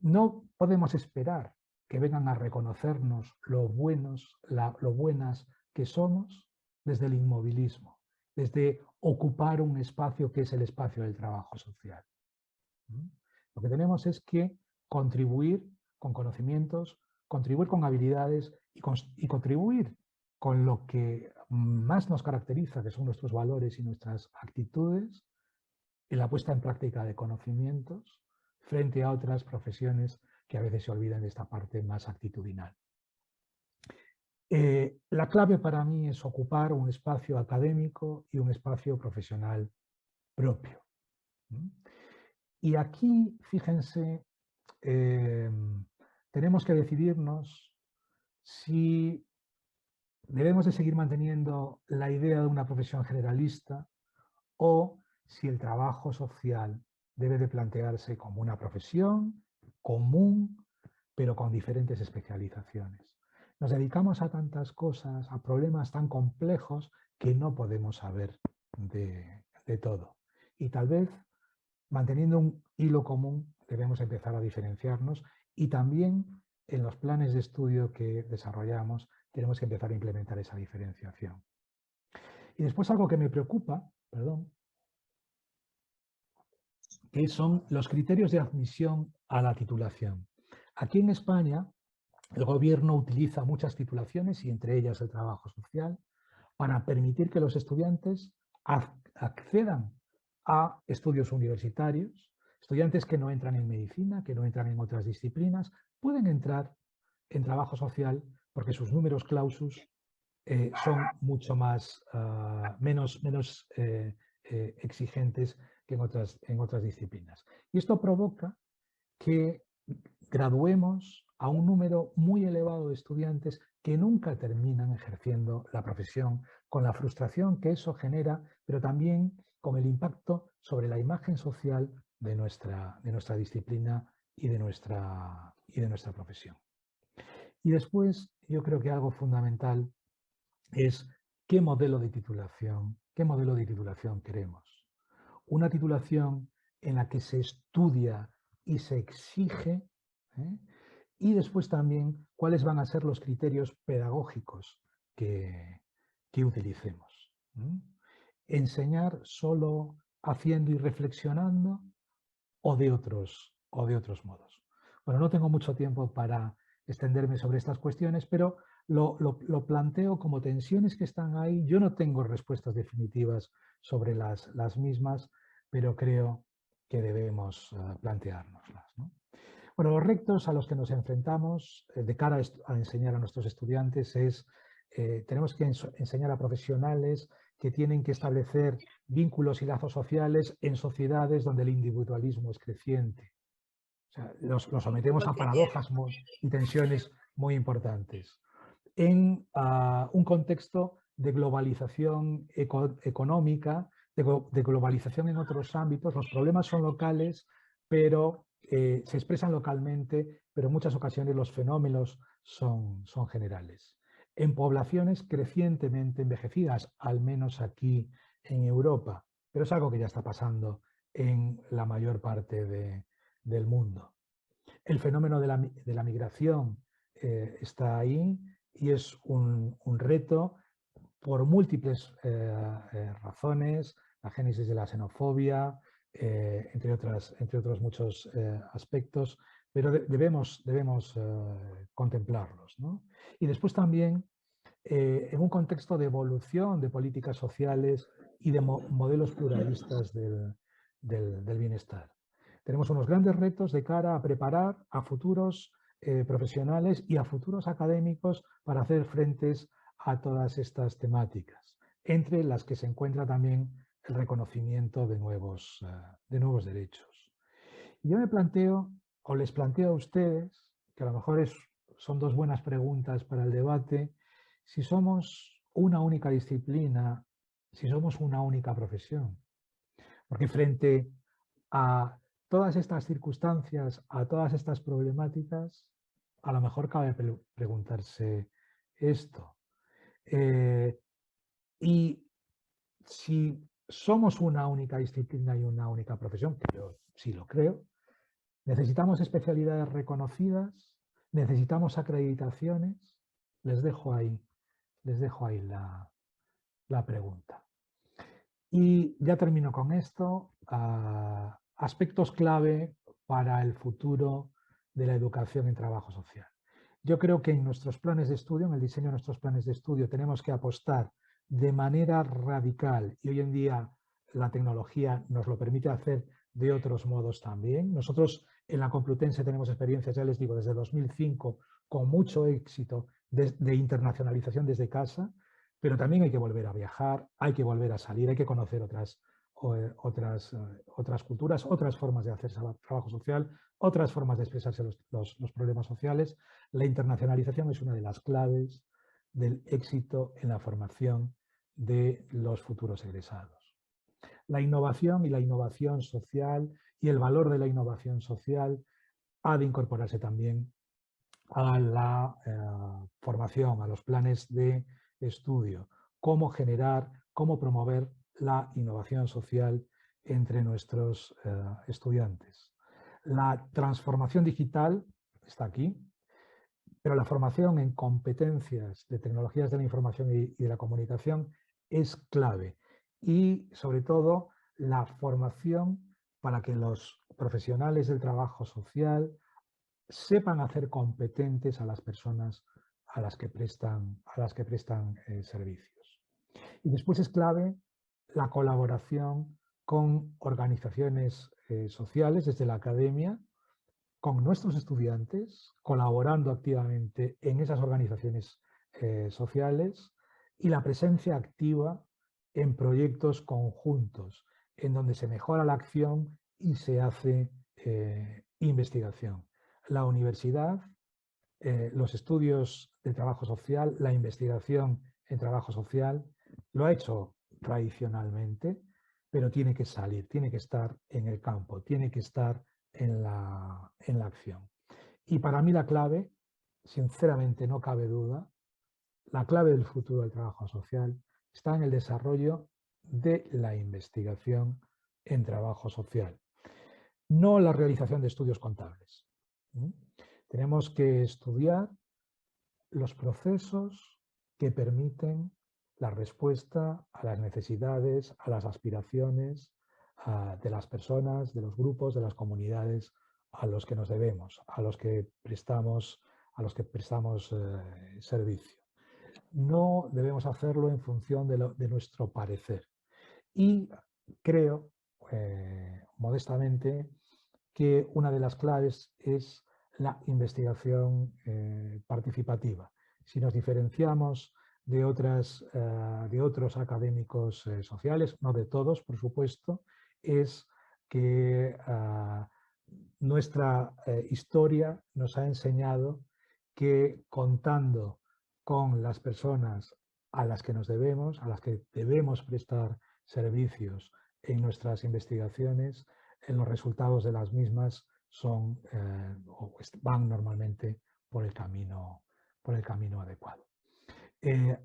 No podemos esperar que vengan a reconocernos lo buenas que somos desde el inmovilismo, desde ocupar un espacio que es el espacio del trabajo social. Lo que tenemos es que contribuir con conocimientos, contribuir con habilidades y contribuir con lo que más nos caracteriza, que son nuestros valores y nuestras actitudes, en la puesta en práctica de conocimientos frente a otras profesiones que a veces se olvidan de esta parte más actitudinal. La clave para mí es ocupar un espacio académico y un espacio profesional propio. Y aquí, fíjense, tenemos que decidirnos si debemos de seguir manteniendo la idea de una profesión generalista o si el trabajo social debe de plantearse como una profesión común, pero con diferentes especializaciones. Nos dedicamos a tantas cosas, a problemas tan complejos que no podemos saber de todo. Y tal vez, manteniendo un hilo común, debemos empezar a diferenciarnos y también en los planes de estudio que desarrollamos tenemos que empezar a implementar esa diferenciación. Y después algo que me preocupa, que son los criterios de admisión a la titulación. Aquí en España, el gobierno utiliza muchas titulaciones y entre ellas el trabajo social para permitir que los estudiantes accedan a estudios universitarios. Estudiantes que no entran en medicina, que no entran en otras disciplinas, pueden entrar en trabajo social porque sus números clausus son mucho más, menos exigentes que en otras disciplinas. Y esto provoca que graduemos a un número muy elevado de estudiantes que nunca terminan ejerciendo la profesión, con la frustración que eso genera, pero también con el impacto sobre la imagen social de nuestra disciplina y de nuestra profesión. Y después, yo creo que algo fundamental es qué modelo de titulación queremos. Una titulación en la que se estudia y se exige, y después también cuáles van a ser los criterios pedagógicos que utilicemos. Enseñar solo haciendo y reflexionando o de otros modos. Bueno, no tengo mucho tiempo para extenderme sobre estas cuestiones, pero lo planteo como tensiones que están ahí. Yo no tengo respuestas definitivas sobre las mismas, pero creo que debemos planteárnoslas, ¿no? Bueno, los retos a los que nos enfrentamos de cara a enseñar a nuestros estudiantes es, tenemos que enseñar a profesionales que tienen que establecer vínculos y lazos sociales en sociedades donde el individualismo es creciente. O sea, los sometemos a paradojas y tensiones muy importantes. En un contexto de globalización económica, de globalización en otros ámbitos, los problemas son locales, pero se expresan localmente, pero en muchas ocasiones los fenómenos son generales. En poblaciones crecientemente envejecidas, al menos aquí en Europa, pero es algo que ya está pasando en la mayor parte del mundo. El fenómeno de la migración está ahí y es un reto por múltiples razones, la génesis de la xenofobia, entre otros muchos aspectos, pero debemos contemplarlos, ¿no? Y después también, en un contexto de evolución de políticas sociales y de modelos pluralistas del bienestar. Tenemos unos grandes retos de cara a preparar a futuros profesionales y a futuros académicos para hacer frentes a todas estas temáticas, entre las que se encuentra también el reconocimiento de nuevos derechos. Y yo me planteo, o les planteo a ustedes, que a lo mejor son dos buenas preguntas para el debate, si somos una única disciplina, si somos una única profesión. Porque frente a todas estas circunstancias, a todas estas problemáticas, a lo mejor cabe preguntarse esto. Y si somos una única disciplina y una única profesión, que yo sí lo creo, necesitamos especialidades reconocidas, necesitamos acreditaciones. Les dejo ahí la pregunta. Y ya termino con esto. Aspectos clave para el futuro de la educación en trabajo social. Yo creo que en nuestros planes de estudio, en el diseño de nuestros planes de estudio, tenemos que apostar de manera radical, y hoy en día la tecnología nos lo permite hacer de otros modos también. Nosotros en la Complutense tenemos experiencias, ya les digo, desde 2005, con mucho éxito de internacionalización desde casa, pero también hay que volver a viajar, hay que volver a salir, hay que conocer otras culturas, otras formas de hacer trabajo social, otras formas de expresarse los problemas sociales. La internacionalización es una de las claves del éxito en la formación de los futuros egresados. La innovación y la innovación social y el valor de la innovación social ha de incorporarse también a la formación, a los planes de estudio. Cómo generar, cómo promover la innovación social entre nuestros estudiantes. La transformación digital está aquí, pero la formación en competencias de tecnologías de la información y de la comunicación es clave. Y sobre todo la formación para que los profesionales del trabajo social sepan hacer competentes a las personas a las que prestan servicios. Y después es clave la colaboración con organizaciones sociales desde la academia, con nuestros estudiantes, colaborando activamente en esas organizaciones sociales, y la presencia activa en proyectos conjuntos, en donde se mejora la acción y se hace investigación. La universidad, los estudios de trabajo social, la investigación en trabajo social, lo ha hecho tradicionalmente, pero tiene que salir, tiene que estar en el campo, tiene que estar en la acción. Y para mí la clave, sinceramente no cabe duda, la clave del futuro del trabajo social está en el desarrollo de la investigación en trabajo social, no la realización de estudios contables. Tenemos que estudiar los procesos que permiten la respuesta a las necesidades, a las aspiraciones de las personas, de los grupos, de las comunidades a los que nos debemos, a los que prestamos servicio. No debemos hacerlo en función de nuestro parecer. Y creo, modestamente, que una de las claves es la investigación participativa. Si nos diferenciamos de otros académicos sociales, no de todos, por supuesto, es que nuestra historia nos ha enseñado que contando con las personas a las que nos debemos, a las que debemos prestar servicios en nuestras investigaciones, los resultados de las mismas van normalmente por el camino adecuado.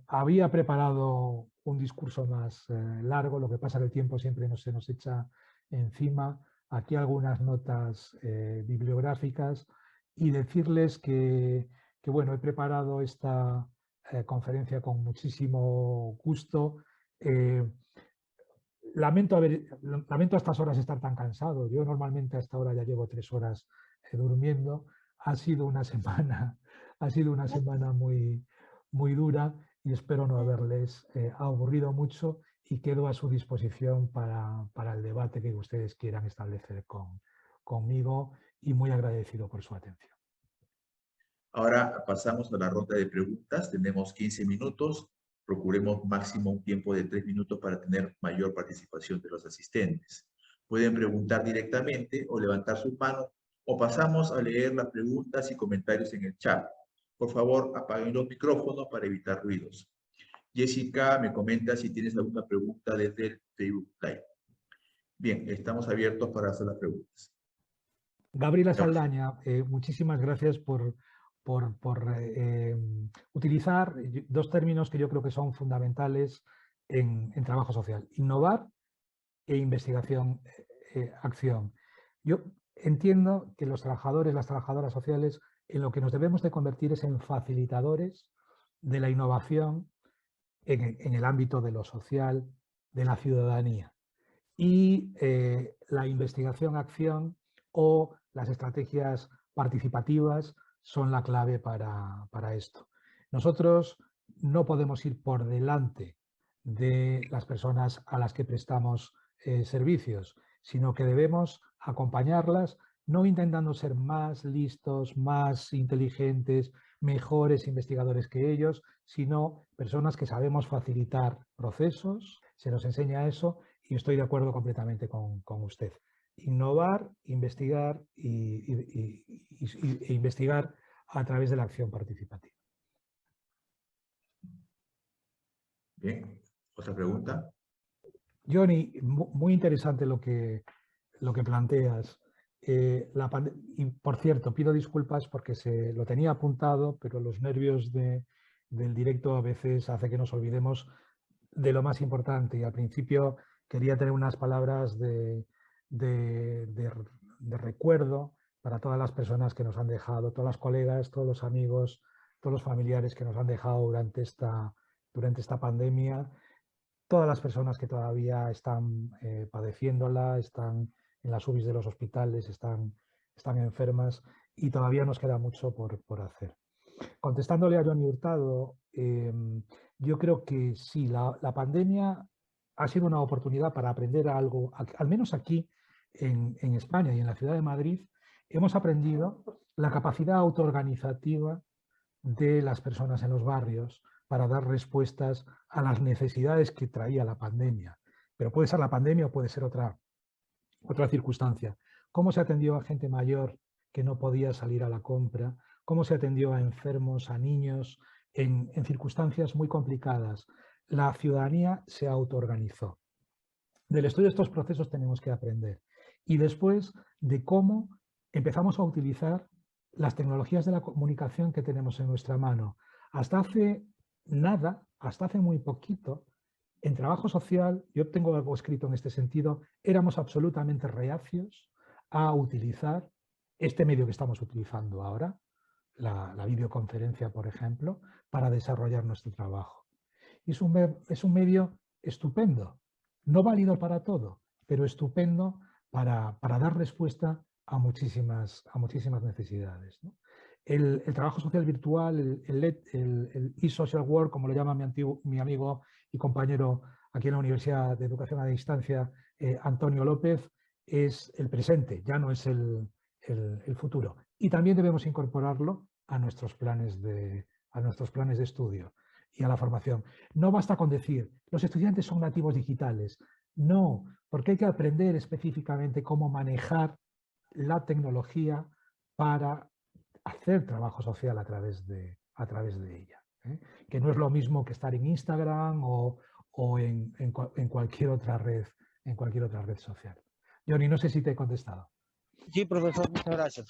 Había preparado un discurso más largo, lo que pasa que el tiempo siempre se nos echa encima. Aquí algunas notas bibliográficas y decirles que bueno, he preparado esta conferencia con muchísimo gusto. Lamento a estas horas estar tan cansado. Yo normalmente a esta hora ya llevo 3 horas durmiendo. Ha sido una semana muy, muy dura y espero no haberles aburrido mucho, y quedo a su disposición para el debate que ustedes quieran establecer conmigo, y muy agradecido por su atención. Ahora pasamos a la ronda de preguntas. Tenemos 15 minutos. Procuremos máximo un tiempo de 3 minutos para tener mayor participación de los asistentes. Pueden preguntar directamente o levantar su mano, o pasamos a leer las preguntas y comentarios en el chat. Por favor, apaguen los micrófonos para evitar ruidos. Jessica me comenta si tienes alguna pregunta desde el Facebook Live. Bien, estamos abiertos para hacer las preguntas. Gabriela Saldaña, muchísimas gracias por utilizar dos términos que yo creo que son fundamentales en trabajo social: innovar e investigación, acción. Yo entiendo que los trabajadores, las trabajadoras sociales, en lo que nos debemos de convertir es en facilitadores de la innovación en el ámbito de lo social, de la ciudadanía. Y la investigación-acción o las estrategias participativas son la clave para esto. Nosotros no podemos ir por delante de las personas a las que prestamos servicios, sino que debemos acompañarlas, no intentando ser más listos, más inteligentes, mejores investigadores que ellos, sino personas que sabemos facilitar procesos, se nos enseña eso y estoy de acuerdo completamente con usted. Innovar, investigar e investigar a través de la acción participativa. Bien, ¿otra pregunta? Johnny, muy interesante lo que planteas. Y por cierto, pido disculpas porque lo tenía apuntado, pero los nervios del directo a veces hace que nos olvidemos de lo más importante. Y al principio quería tener unas palabras de recuerdo para todas las personas que nos han dejado, todas las colegas, todos los amigos, todos los familiares que nos han dejado durante esta pandemia, todas las personas que todavía están padeciéndola, están en las UBIs de los hospitales, están enfermas y todavía nos queda mucho por hacer. Contestándole a Johnny Hurtado, yo creo que sí, la pandemia ha sido una oportunidad para aprender algo, al menos aquí en España y en la ciudad de Madrid, hemos aprendido la capacidad autoorganizativa de las personas en los barrios para dar respuestas a las necesidades que traía la pandemia. Pero puede ser la pandemia o puede ser otra circunstancia. ¿Cómo se atendió a gente mayor que no podía salir a la compra? ¿Cómo se atendió a enfermos, a niños en circunstancias muy complicadas? La ciudadanía se autoorganizó. Del estudio de estos procesos tenemos que aprender. Y después de cómo empezamos a utilizar las tecnologías de la comunicación que tenemos en nuestra mano. Hasta hace nada, hasta hace muy poquito, en trabajo social, yo tengo algo escrito en este sentido, éramos absolutamente reacios a utilizar este medio que estamos utilizando ahora, la videoconferencia, por ejemplo, para desarrollar nuestro trabajo. Y es un medio estupendo, no válido para todo, pero estupendo para dar respuesta a muchísimas necesidades, ¿no? El trabajo social virtual, el e-social work, como lo llama mi amigo y compañero aquí en la Universidad de Educación a Distancia, Antonio López, es el presente, ya no es el futuro. Y también debemos incorporarlo a nuestros planes de estudio y a la formación. No basta con decir, los estudiantes son nativos digitales. No, porque hay que aprender específicamente cómo manejar la tecnología para hacer trabajo social a través de ella, ¿eh? Que no es lo mismo que estar en Instagram o en cualquier otra red social. Johnny, no sé si te he contestado. Sí, profesor, muchas gracias.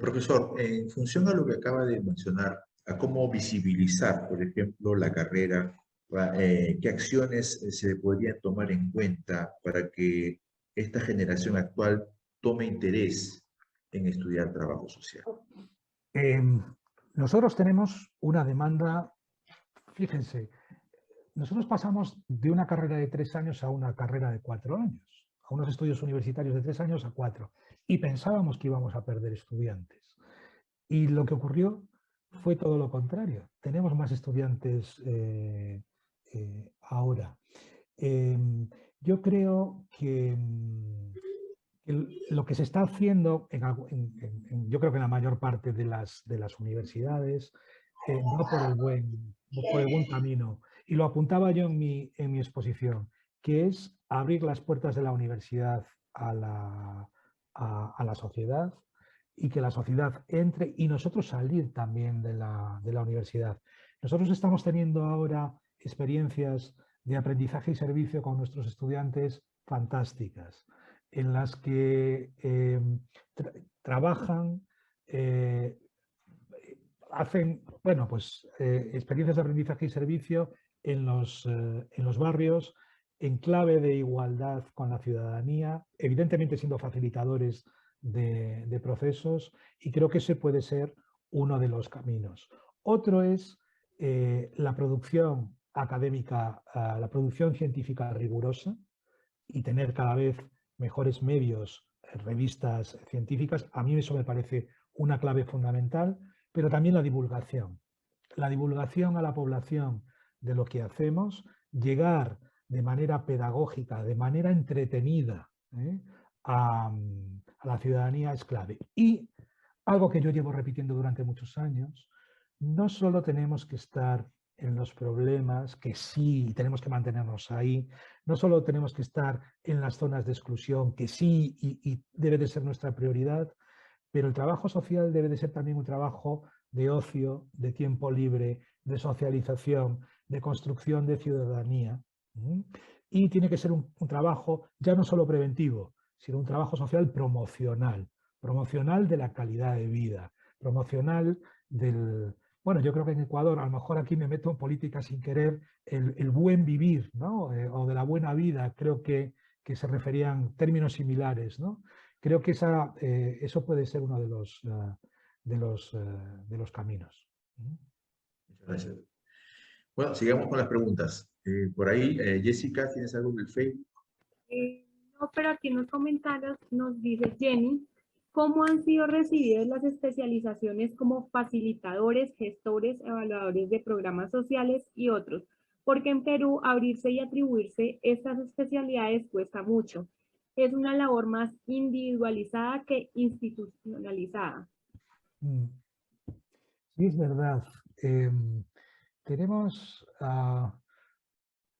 Profesor, en función a lo que acaba de mencionar, a cómo visibilizar, por ejemplo, la carrera, ¿qué acciones se podrían tomar en cuenta para que esta generación actual tome interés en estudiar trabajo social? Nosotros tenemos una demanda, fíjense, nosotros pasamos de una carrera de 3 años a una carrera de 4 años, a unos estudios universitarios de 3 años a 4, y pensábamos que íbamos a perder estudiantes. Y lo que ocurrió fue todo lo contrario. Tenemos más estudiantes ahora. Yo creo que lo que se está haciendo, yo creo que en la mayor parte de las universidades, va por el buen camino. Y lo apuntaba yo en mi exposición, que es abrir las puertas de la universidad a la sociedad y que la sociedad entre y nosotros salir también de la universidad. Nosotros estamos teniendo ahora experiencias de aprendizaje y servicio con nuestros estudiantes fantásticas, en las que trabajan hacen, bueno, pues experiencias de aprendizaje y servicio en los barrios, en clave de igualdad con la ciudadanía, evidentemente siendo facilitadores de procesos, y creo que ese puede ser uno de los caminos. Otro es la producción académica, la producción científica rigurosa, y tener cada vez mejores medios, revistas científicas. A mí eso me parece una clave fundamental, pero también la divulgación. La divulgación a la población de lo que hacemos, llegar de manera pedagógica, de manera entretenida, a la ciudadanía es clave. Y algo que yo llevo repitiendo durante muchos años, no solo tenemos que estar en los problemas, que sí, tenemos que mantenernos ahí, no solo tenemos que estar en las zonas de exclusión, que sí, y debe de ser nuestra prioridad, pero el trabajo social debe de ser también un trabajo de ocio, de tiempo libre, de socialización, de construcción de ciudadanía. Y tiene que ser un trabajo ya no solo preventivo, sino un trabajo social promocional, promocional de la calidad de vida, promocional del... Bueno, yo creo que en Ecuador, a lo mejor aquí me meto en política sin querer, el buen vivir, ¿no? O de la buena vida, creo que se referían términos similares, ¿no? Creo que eso puede ser uno de los caminos. Muchas gracias. Bueno, sigamos con las preguntas. Por ahí, Jessica, ¿tienes algo en el Facebook? No, pero aquí en los comentarios nos dice Jenny, ¿cómo han sido recibidas las especializaciones como facilitadores, gestores, evaluadores de programas sociales y otros? Porque en Perú abrirse y atribuirse estas especialidades cuesta mucho. Es una labor más individualizada que institucionalizada. Sí, es verdad. Tenemos,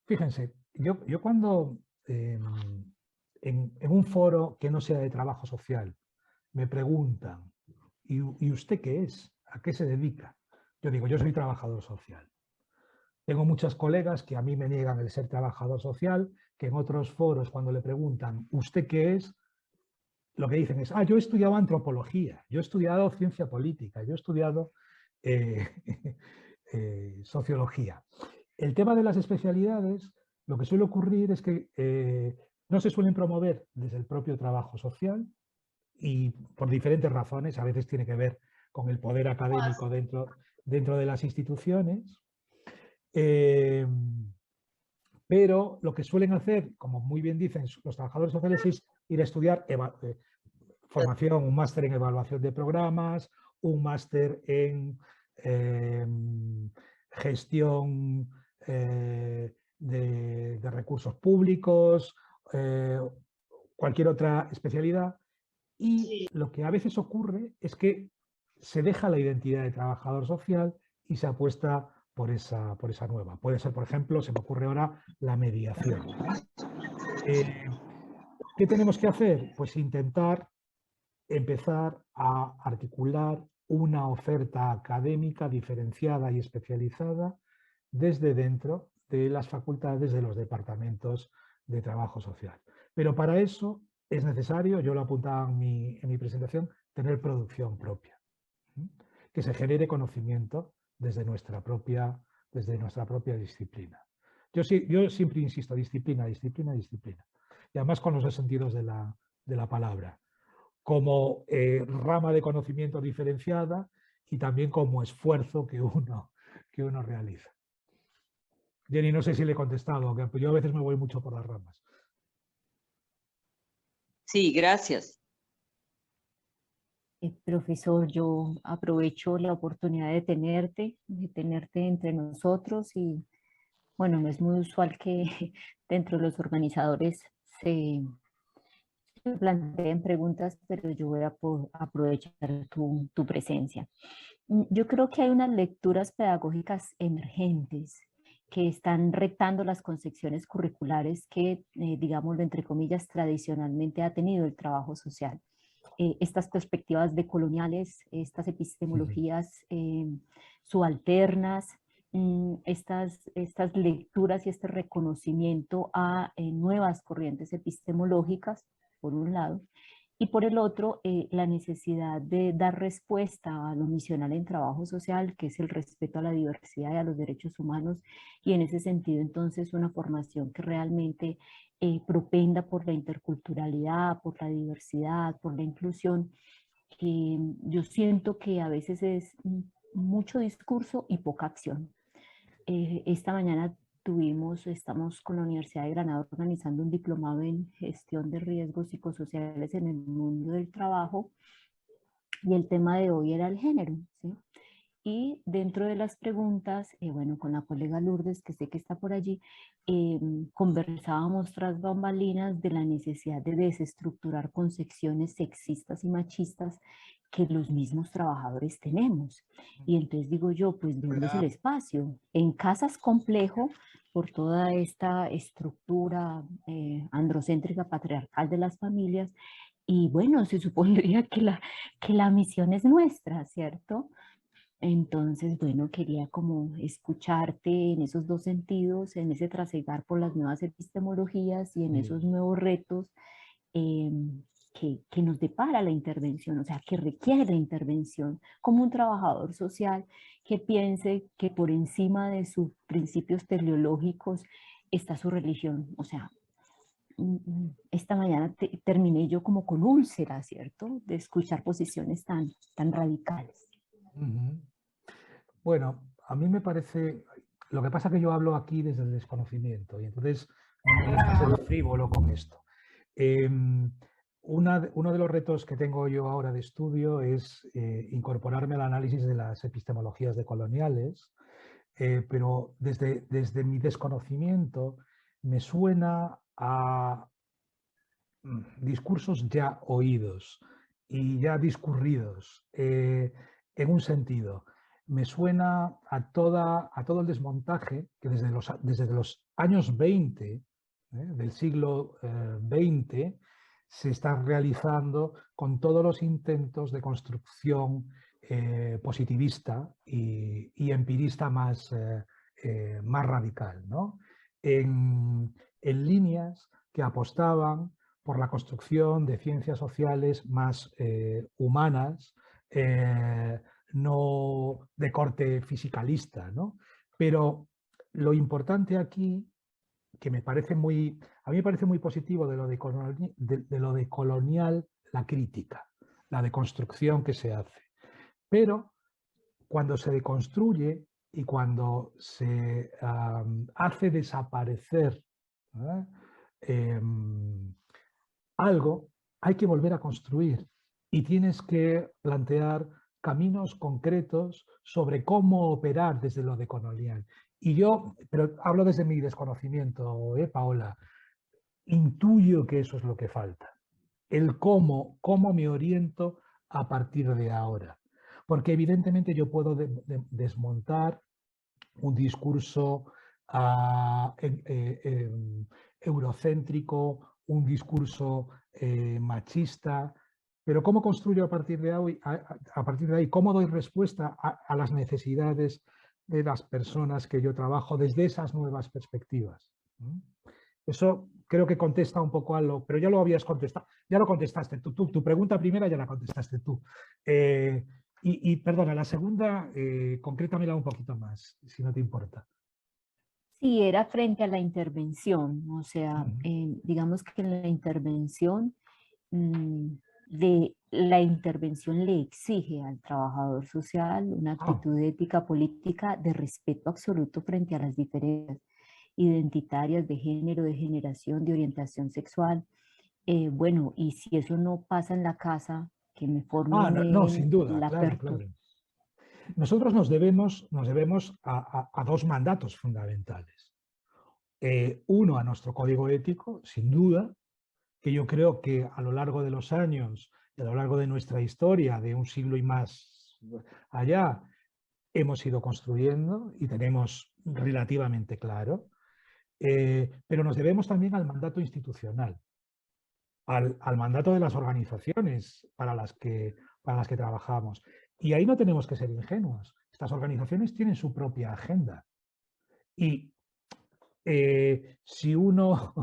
fíjense, yo cuando en un foro que no sea de trabajo social me preguntan, ¿y usted qué es? ¿A qué se dedica? Yo digo, yo soy trabajador social. Tengo muchas colegas que a mí me niegan el ser trabajador social, que en otros foros cuando le preguntan, ¿usted qué es? Lo que dicen es, yo he estudiado antropología, yo he estudiado ciencia política, yo he estudiado sociología. El tema de las especialidades, lo que suele ocurrir es que no se suelen promover desde el propio trabajo social y por diferentes razones, a veces tiene que ver con el poder académico dentro de las instituciones, pero lo que suelen hacer, como muy bien dicen los trabajadores sociales, es ir a estudiar formación, un máster en evaluación de programas, un máster en gestión de recursos públicos, cualquier otra especialidad. Y lo que a veces ocurre es que se deja la identidad de trabajador social y se apuesta por esa nueva. Puede ser, por ejemplo, se me ocurre ahora la mediación. ¿Qué tenemos que hacer? Pues intentar empezar a articular una oferta académica diferenciada y especializada desde dentro de las facultades de los departamentos de trabajo social. Pero para eso es necesario, yo lo apuntaba en mi presentación, tener producción propia, que se genere conocimiento desde nuestra propia disciplina. Yo siempre insisto, disciplina, disciplina, disciplina. Y además con los dos sentidos de la palabra. Como rama de conocimiento diferenciada y también como esfuerzo que uno realiza. Jenny, no sé si le he contestado, que yo a veces me voy mucho por las ramas. Sí, gracias. Profesor, yo aprovecho la oportunidad de tenerte entre nosotros y bueno, no es muy usual que dentro de los organizadores se planteen preguntas, pero yo voy a aprovechar tu presencia. Yo creo que hay unas lecturas pedagógicas emergentes que están retando las concepciones curriculares que, digámoslo entre comillas, tradicionalmente ha tenido el trabajo social. Estas perspectivas decoloniales, estas epistemologías subalternas, estas lecturas y este reconocimiento a nuevas corrientes epistemológicas, por un lado, Y por el otro, la necesidad de dar respuesta a lo misional en trabajo social, que es el respeto a la diversidad y a los derechos humanos, y en ese sentido entonces una formación que realmente propenda por la interculturalidad, por la diversidad, por la inclusión, que yo siento que a veces es mucho discurso y poca acción. Esta mañana estamos con la Universidad de Granada organizando un diplomado en gestión de riesgos psicosociales en el mundo del trabajo y el tema de hoy era el género, ¿sí? Y dentro de las preguntas, bueno, con la colega Lourdes, que sé que está por allí, conversábamos tras bambalinas de la necesidad de desestructurar concepciones sexistas y machistas que los mismos trabajadores tenemos. Y entonces digo yo, pues ¿dónde es el espacio? En casa es complejo por toda esta estructura androcéntrica patriarcal de las familias. Y bueno, se supondría que la misión es nuestra, ¿cierto? Entonces, bueno, quería como escucharte en esos dos sentidos, en ese trasegar por las nuevas epistemologías y en esos nuevos retos que nos depara la intervención, o sea, que requiere la intervención como un trabajador social que piense que por encima de sus principios teleológicos está su religión. O sea, esta mañana terminé yo como con úlcera, ¿cierto? De escuchar posiciones tan radicales. Bueno, a mí me parece, lo que pasa es que yo hablo aquí desde el desconocimiento y entonces no me gusta ser frívolo con esto. Uno de los retos que tengo yo ahora de estudio es incorporarme al análisis de las epistemologías decoloniales, pero desde mi desconocimiento me suena a discursos ya oídos y ya discurridos en un sentido. Me suena a todo el desmontaje que desde los años 20 del siglo XX se está realizando con todos los intentos de construcción positivista y empirista más radical, ¿no? En líneas que apostaban por la construcción de ciencias sociales más humanas, no de corte fisicalista, ¿no? Pero lo importante aquí, que a mí me parece muy positivo de lo de colonial, la crítica, la deconstrucción que se hace. Pero cuando se deconstruye y cuando se hace desaparecer algo, hay que volver a construir y tienes que plantear caminos concretos sobre cómo operar desde lo decolonial. Y yo, pero hablo desde mi desconocimiento, Paola, intuyo que eso es lo que falta. El cómo me oriento a partir de ahora. Porque evidentemente yo puedo desmontar un discurso eurocéntrico, un discurso machista, pero ¿cómo construyo a partir de ahí? ¿Cómo doy respuesta a las necesidades de las personas que yo trabajo desde esas nuevas perspectivas? Eso creo que contesta un poco a lo, pero ya lo habías contestado, ya lo contestaste tú. Tu pregunta primera ya la contestaste tú. Y perdona, la segunda, concrétamela un poquito más, si no te importa. Sí, era frente a la intervención, o sea, digamos que la intervención le exige al trabajador social una actitud ética política de respeto absoluto frente a las diferencias identitarias de género, de generación, de orientación sexual. Bueno, y si eso no pasa en la casa, que me formen no, sin duda, la claro. Nosotros nos debemos a dos mandatos fundamentales. Uno, a nuestro código ético, sin duda, que yo creo que a lo largo de los años, a lo largo de nuestra historia, de un siglo y más allá, hemos ido construyendo y tenemos relativamente claro, pero nos debemos también al mandato institucional, al mandato de las organizaciones para las que trabajamos. Y ahí no tenemos que ser ingenuos. Estas organizaciones tienen su propia agenda. Y si uno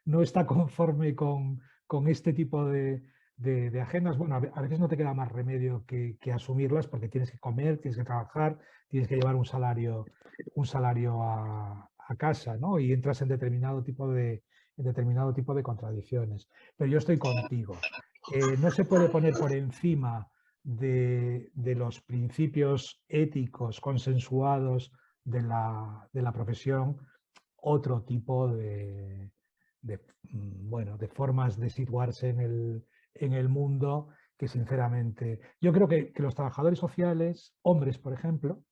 no está conforme con este tipo de de agendas, bueno, a veces no te queda más remedio que asumirlas porque tienes que comer, tienes que trabajar, tienes que llevar un salario a casa, ¿no? Y entras en determinado tipo de contradicciones. Pero yo estoy contigo. No se puede poner por encima de los principios éticos consensuados de la profesión otro tipo de formas de situarse en el mundo que sinceramente... Yo creo que los trabajadores sociales, hombres por ejemplo,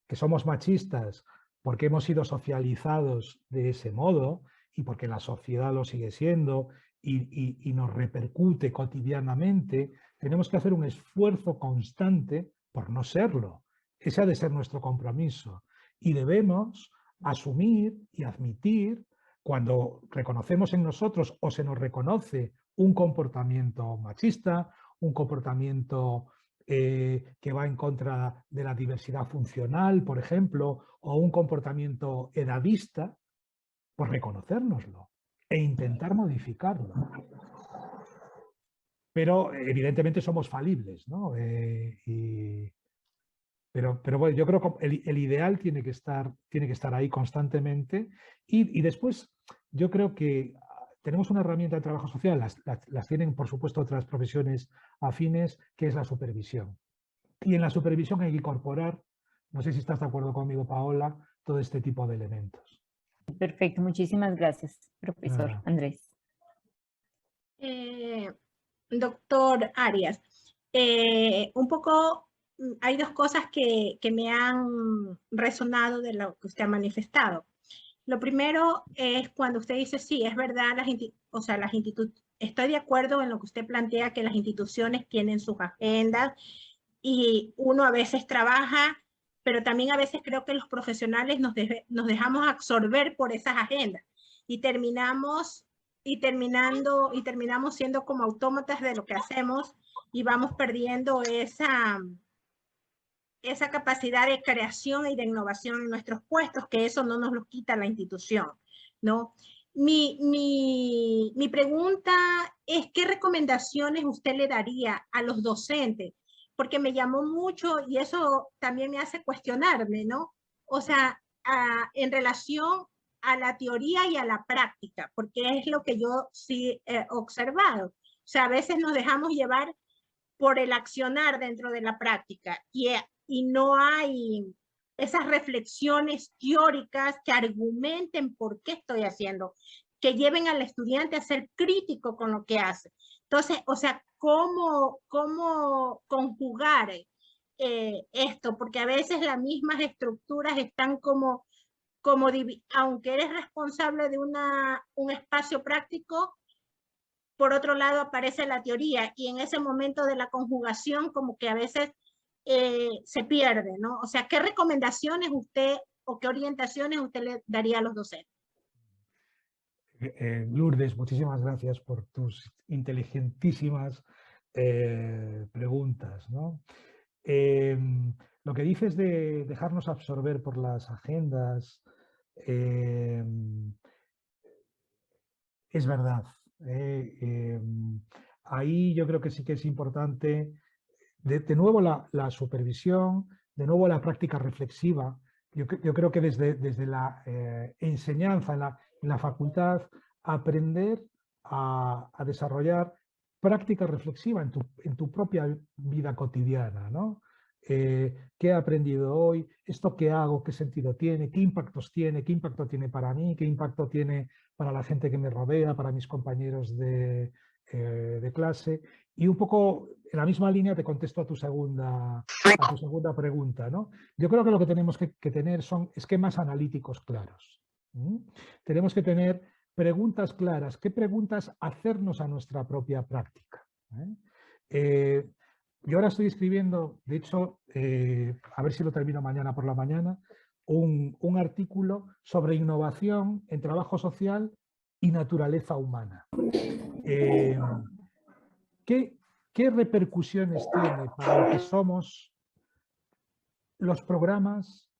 que somos machistas porque hemos sido socializados de ese modo y porque la sociedad lo sigue siendo y nos repercute cotidianamente, tenemos que hacer un esfuerzo constante por no serlo. Ese ha de ser nuestro compromiso. Y debemos asumir y admitir cuando reconocemos en nosotros o se nos reconoce un comportamiento machista, un comportamiento que va en contra de la diversidad funcional, por ejemplo, o un comportamiento edadista, pues reconocérnoslo e intentar modificarlo. Pero evidentemente somos falibles, ¿no? Pero bueno, yo creo que el ideal tiene que estar ahí constantemente y después yo creo que tenemos una herramienta de trabajo social, las tienen por supuesto otras profesiones afines, que es la supervisión. Y en la supervisión hay que incorporar, no sé si estás de acuerdo conmigo, Paola, todo este tipo de elementos. Perfecto, muchísimas gracias, profesor Andrés. Doctor Arias, un poco hay dos cosas que me han resonado de lo que usted ha manifestado. Lo primero es cuando usted dice, sí, es verdad, estoy de acuerdo en lo que usted plantea, que las instituciones tienen sus agendas y uno a veces trabaja, pero también a veces creo que los profesionales nos dejamos absorber por esas agendas y terminamos siendo como autómatas de lo que hacemos y vamos perdiendo esa capacidad de creación y de innovación en nuestros puestos, que eso no nos lo quita la institución, ¿no? Mi pregunta es, ¿qué recomendaciones usted le daría a los docentes? Porque me llamó mucho y eso también me hace cuestionarme, ¿no? O sea, en relación a la teoría y a la práctica, porque es lo que yo sí he observado. O sea, a veces nos dejamos llevar por el accionar dentro de la práctica y no hay esas reflexiones teóricas que argumenten por qué estoy haciendo, que lleven al estudiante a ser crítico con lo que hace. Entonces, o sea, ¿cómo conjugar esto? Porque a veces las mismas estructuras están como aunque eres responsable de un espacio práctico, por otro lado aparece la teoría y en ese momento de la conjugación como que a veces se pierde, ¿no? O sea, ¿qué recomendaciones usted o qué orientaciones usted le daría a los docentes? Lourdes, muchísimas gracias por tus inteligentísimas preguntas, ¿no? Lo que dices de dejarnos absorber por las agendas es verdad. Ahí yo creo que sí que es importante, de nuevo la supervisión, de nuevo la práctica reflexiva. Yo creo que desde la enseñanza en la facultad, aprender a desarrollar práctica reflexiva en tu propia vida cotidiana, ¿no? ¿Qué he aprendido hoy? ¿Esto qué hago? ¿Qué sentido tiene? ¿Qué impactos tiene? ¿Qué impacto tiene para mí? ¿Qué impacto tiene para la gente que me rodea, para mis compañeros de clase? Y un poco en la misma línea te contesto a tu segunda pregunta, ¿no? Yo creo que lo que tenemos que tener son esquemas analíticos claros. Tenemos que tener preguntas claras. ¿Qué preguntas hacernos a nuestra propia práctica? Yo ahora estoy escribiendo, de hecho, a ver si lo termino mañana por la mañana, un artículo sobre innovación en trabajo social y naturaleza humana. ¿Qué repercusiones tiene para lo que somos los programas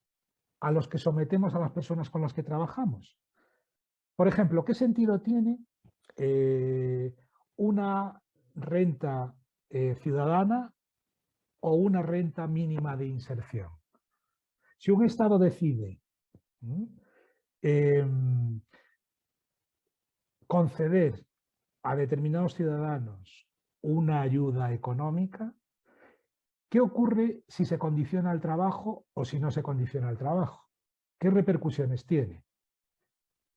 a los que sometemos a las personas con las que trabajamos? Por ejemplo, ¿qué sentido tiene una renta ciudadana o una renta mínima de inserción. Si un Estado decide conceder a determinados ciudadanos una ayuda económica, ¿qué ocurre si se condiciona el trabajo o si no se condiciona el trabajo? ¿Qué repercusiones tiene?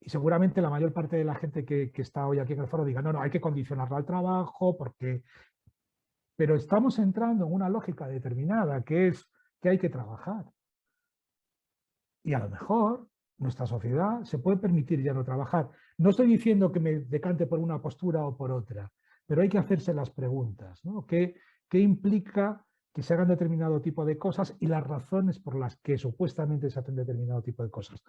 Y seguramente la mayor parte de la gente que está hoy aquí en el foro diga, no, hay que condicionarlo al trabajo porque... Pero estamos entrando en una lógica determinada que es que hay que trabajar. Y a lo mejor nuestra sociedad se puede permitir ya no trabajar. No estoy diciendo que me decante por una postura o por otra, pero hay que hacerse las preguntas, ¿no? ¿Qué implica que se hagan determinado tipo de cosas y las razones por las que supuestamente se hacen determinado tipo de cosas?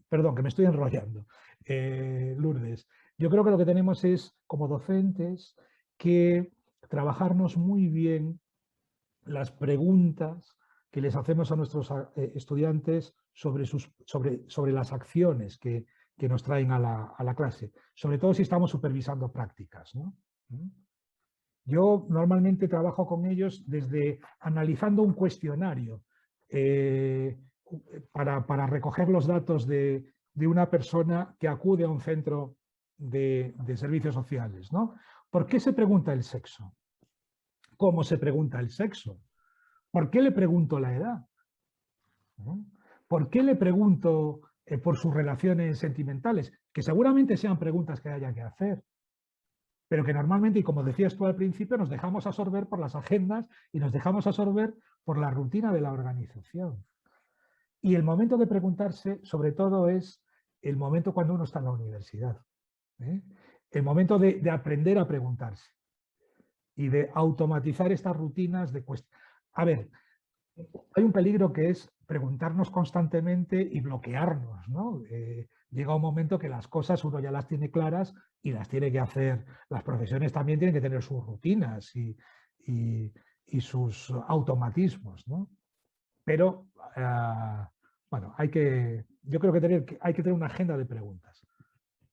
Perdón, que me estoy enrollando. Lourdes, yo creo que lo que tenemos es, como docentes, que trabajarnos muy bien las preguntas que les hacemos a nuestros estudiantes sobre las acciones que nos traen a la clase, sobre todo si estamos supervisando prácticas, ¿no? Yo normalmente trabajo con ellos desde analizando un cuestionario para recoger los datos de una persona que acude a un centro de servicios sociales, ¿no? ¿Por qué se pregunta el sexo? ¿Cómo se pregunta el sexo? ¿Por qué le pregunto la edad? ¿Por qué le pregunto por sus relaciones sentimentales? Que seguramente sean preguntas que haya que hacer, pero que normalmente, y como decías tú al principio, nos dejamos absorber por las agendas y nos dejamos absorber por la rutina de la organización. Y el momento de preguntarse, sobre todo, es el momento cuando uno está en la universidad. El momento de aprender a preguntarse y de automatizar estas rutinas de cuestión. A ver, hay un peligro que es preguntarnos constantemente y bloquearnos, ¿no? Llega un momento que las cosas uno ya las tiene claras y las tiene que hacer. Las profesiones también tienen que tener sus rutinas y sus automatismos, ¿no? Pero, bueno, yo creo que hay que tener una agenda de preguntas.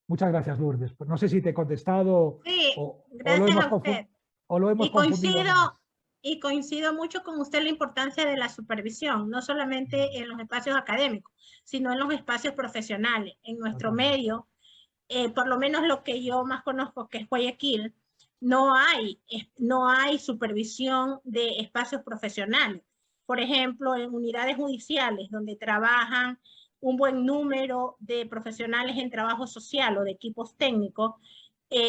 Muchas gracias, Lourdes. No sé si te he contestado sí, o gracias a usted. Lo hemos confundido más. Y coincido mucho con usted la importancia de la supervisión, no solamente en los espacios académicos, sino en los espacios profesionales. En nuestro medio, por lo menos lo que yo más conozco, que es Guayaquil, no hay supervisión de espacios profesionales. Por ejemplo, en unidades judiciales donde trabajan un buen número de profesionales en trabajo social o de equipos técnicos,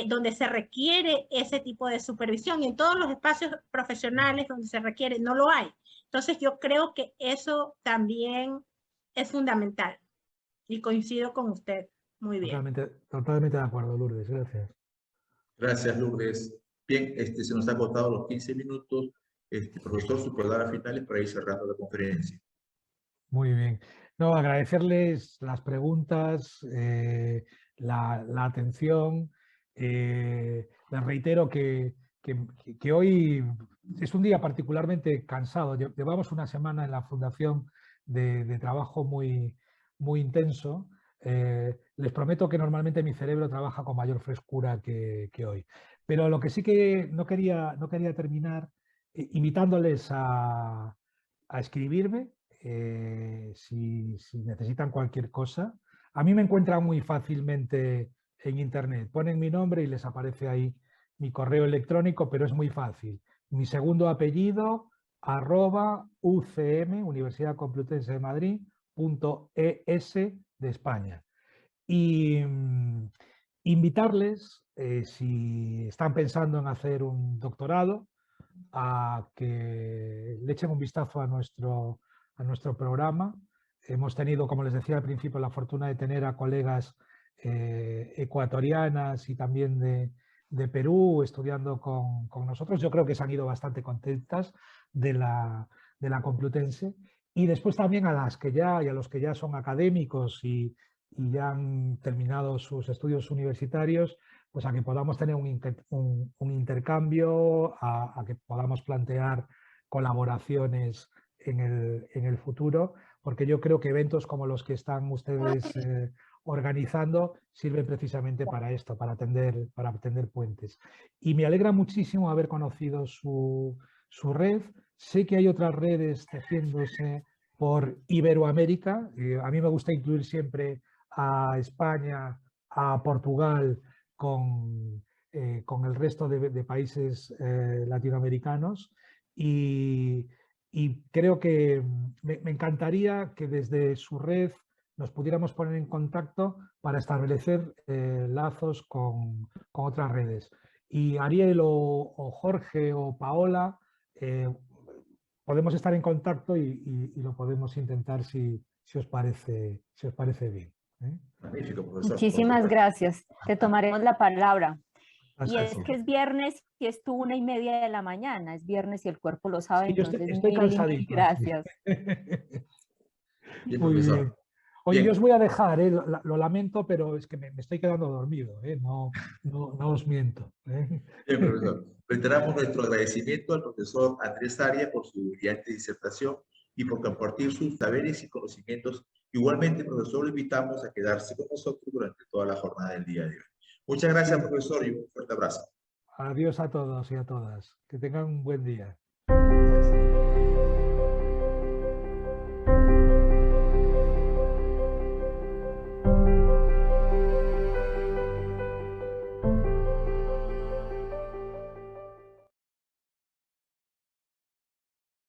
donde se requiere ese tipo de supervisión, y en todos los espacios profesionales donde se requiere no lo hay. Entonces yo creo que eso también es fundamental y coincido con usted. Muy bien. Totalmente de acuerdo, Lourdes. Gracias. Gracias, Lourdes. Bien, se nos ha agotado los 15 minutos. Profesor, sus palabras finales para ir cerrando la conferencia. Muy bien. No, agradecerles las preguntas, la atención. Les reitero que hoy es un día particularmente cansado. Llevamos una semana en la Fundación de trabajo muy, muy intenso. Les prometo que normalmente mi cerebro trabaja con mayor frescura que hoy. Pero lo que sí que no quería terminar invitándoles a escribirme si necesitan cualquier cosa. A mí me encuentran muy fácilmente en internet. Ponen mi nombre y les aparece ahí mi correo electrónico, pero es muy fácil. Mi segundo apellido, @UCM, Universidad Complutense de Madrid, .es de España. Y invitarles, si están pensando en hacer un doctorado, a que le echen un vistazo a nuestro programa. Hemos tenido, como les decía al principio, la fortuna de tener a colegas ecuatorianas y también de Perú estudiando con nosotros. Yo creo que se han ido bastante contentas de la Complutense. Y después también a los que ya son académicos y ya han terminado sus estudios universitarios, pues a que podamos tener un intercambio, a que podamos plantear colaboraciones en el futuro, porque yo creo que eventos como los que están ustedes organizando sirven precisamente para esto, para tender puentes. Y me alegra muchísimo haber conocido su red. Sé que hay otras redes tejiéndose por Iberoamérica. A mí me gusta incluir siempre a España, a Portugal con el resto de países latinoamericanos. Y creo que me encantaría que desde su red nos pudiéramos poner en contacto para establecer lazos con otras redes. Y Ariel o Jorge o Paola, podemos estar en contacto y lo podemos intentar si os parece bien. Magnífico, profesor. Muchísimas gracias. Te tomaremos la palabra. Y es Fantástico. que es viernes y es tu 1:30 de la mañana. Es viernes y el cuerpo lo sabe. Sí, yo entonces, estoy mil cansadito. gracias. Bien, Muy profesor. bien. Oye, Bien. yo os voy a dejar, lo lamento, pero es que me estoy quedando dormido, no os miento. Bien, profesor. Reiteramos nuestro agradecimiento al profesor Andrés Arias por su brillante disertación y por compartir sus saberes y conocimientos. Igualmente, profesor, lo invitamos a quedarse con nosotros durante toda la jornada del día de hoy. Muchas gracias, profesor, y un fuerte abrazo. Adiós a todos y a todas. Que tengan un buen día.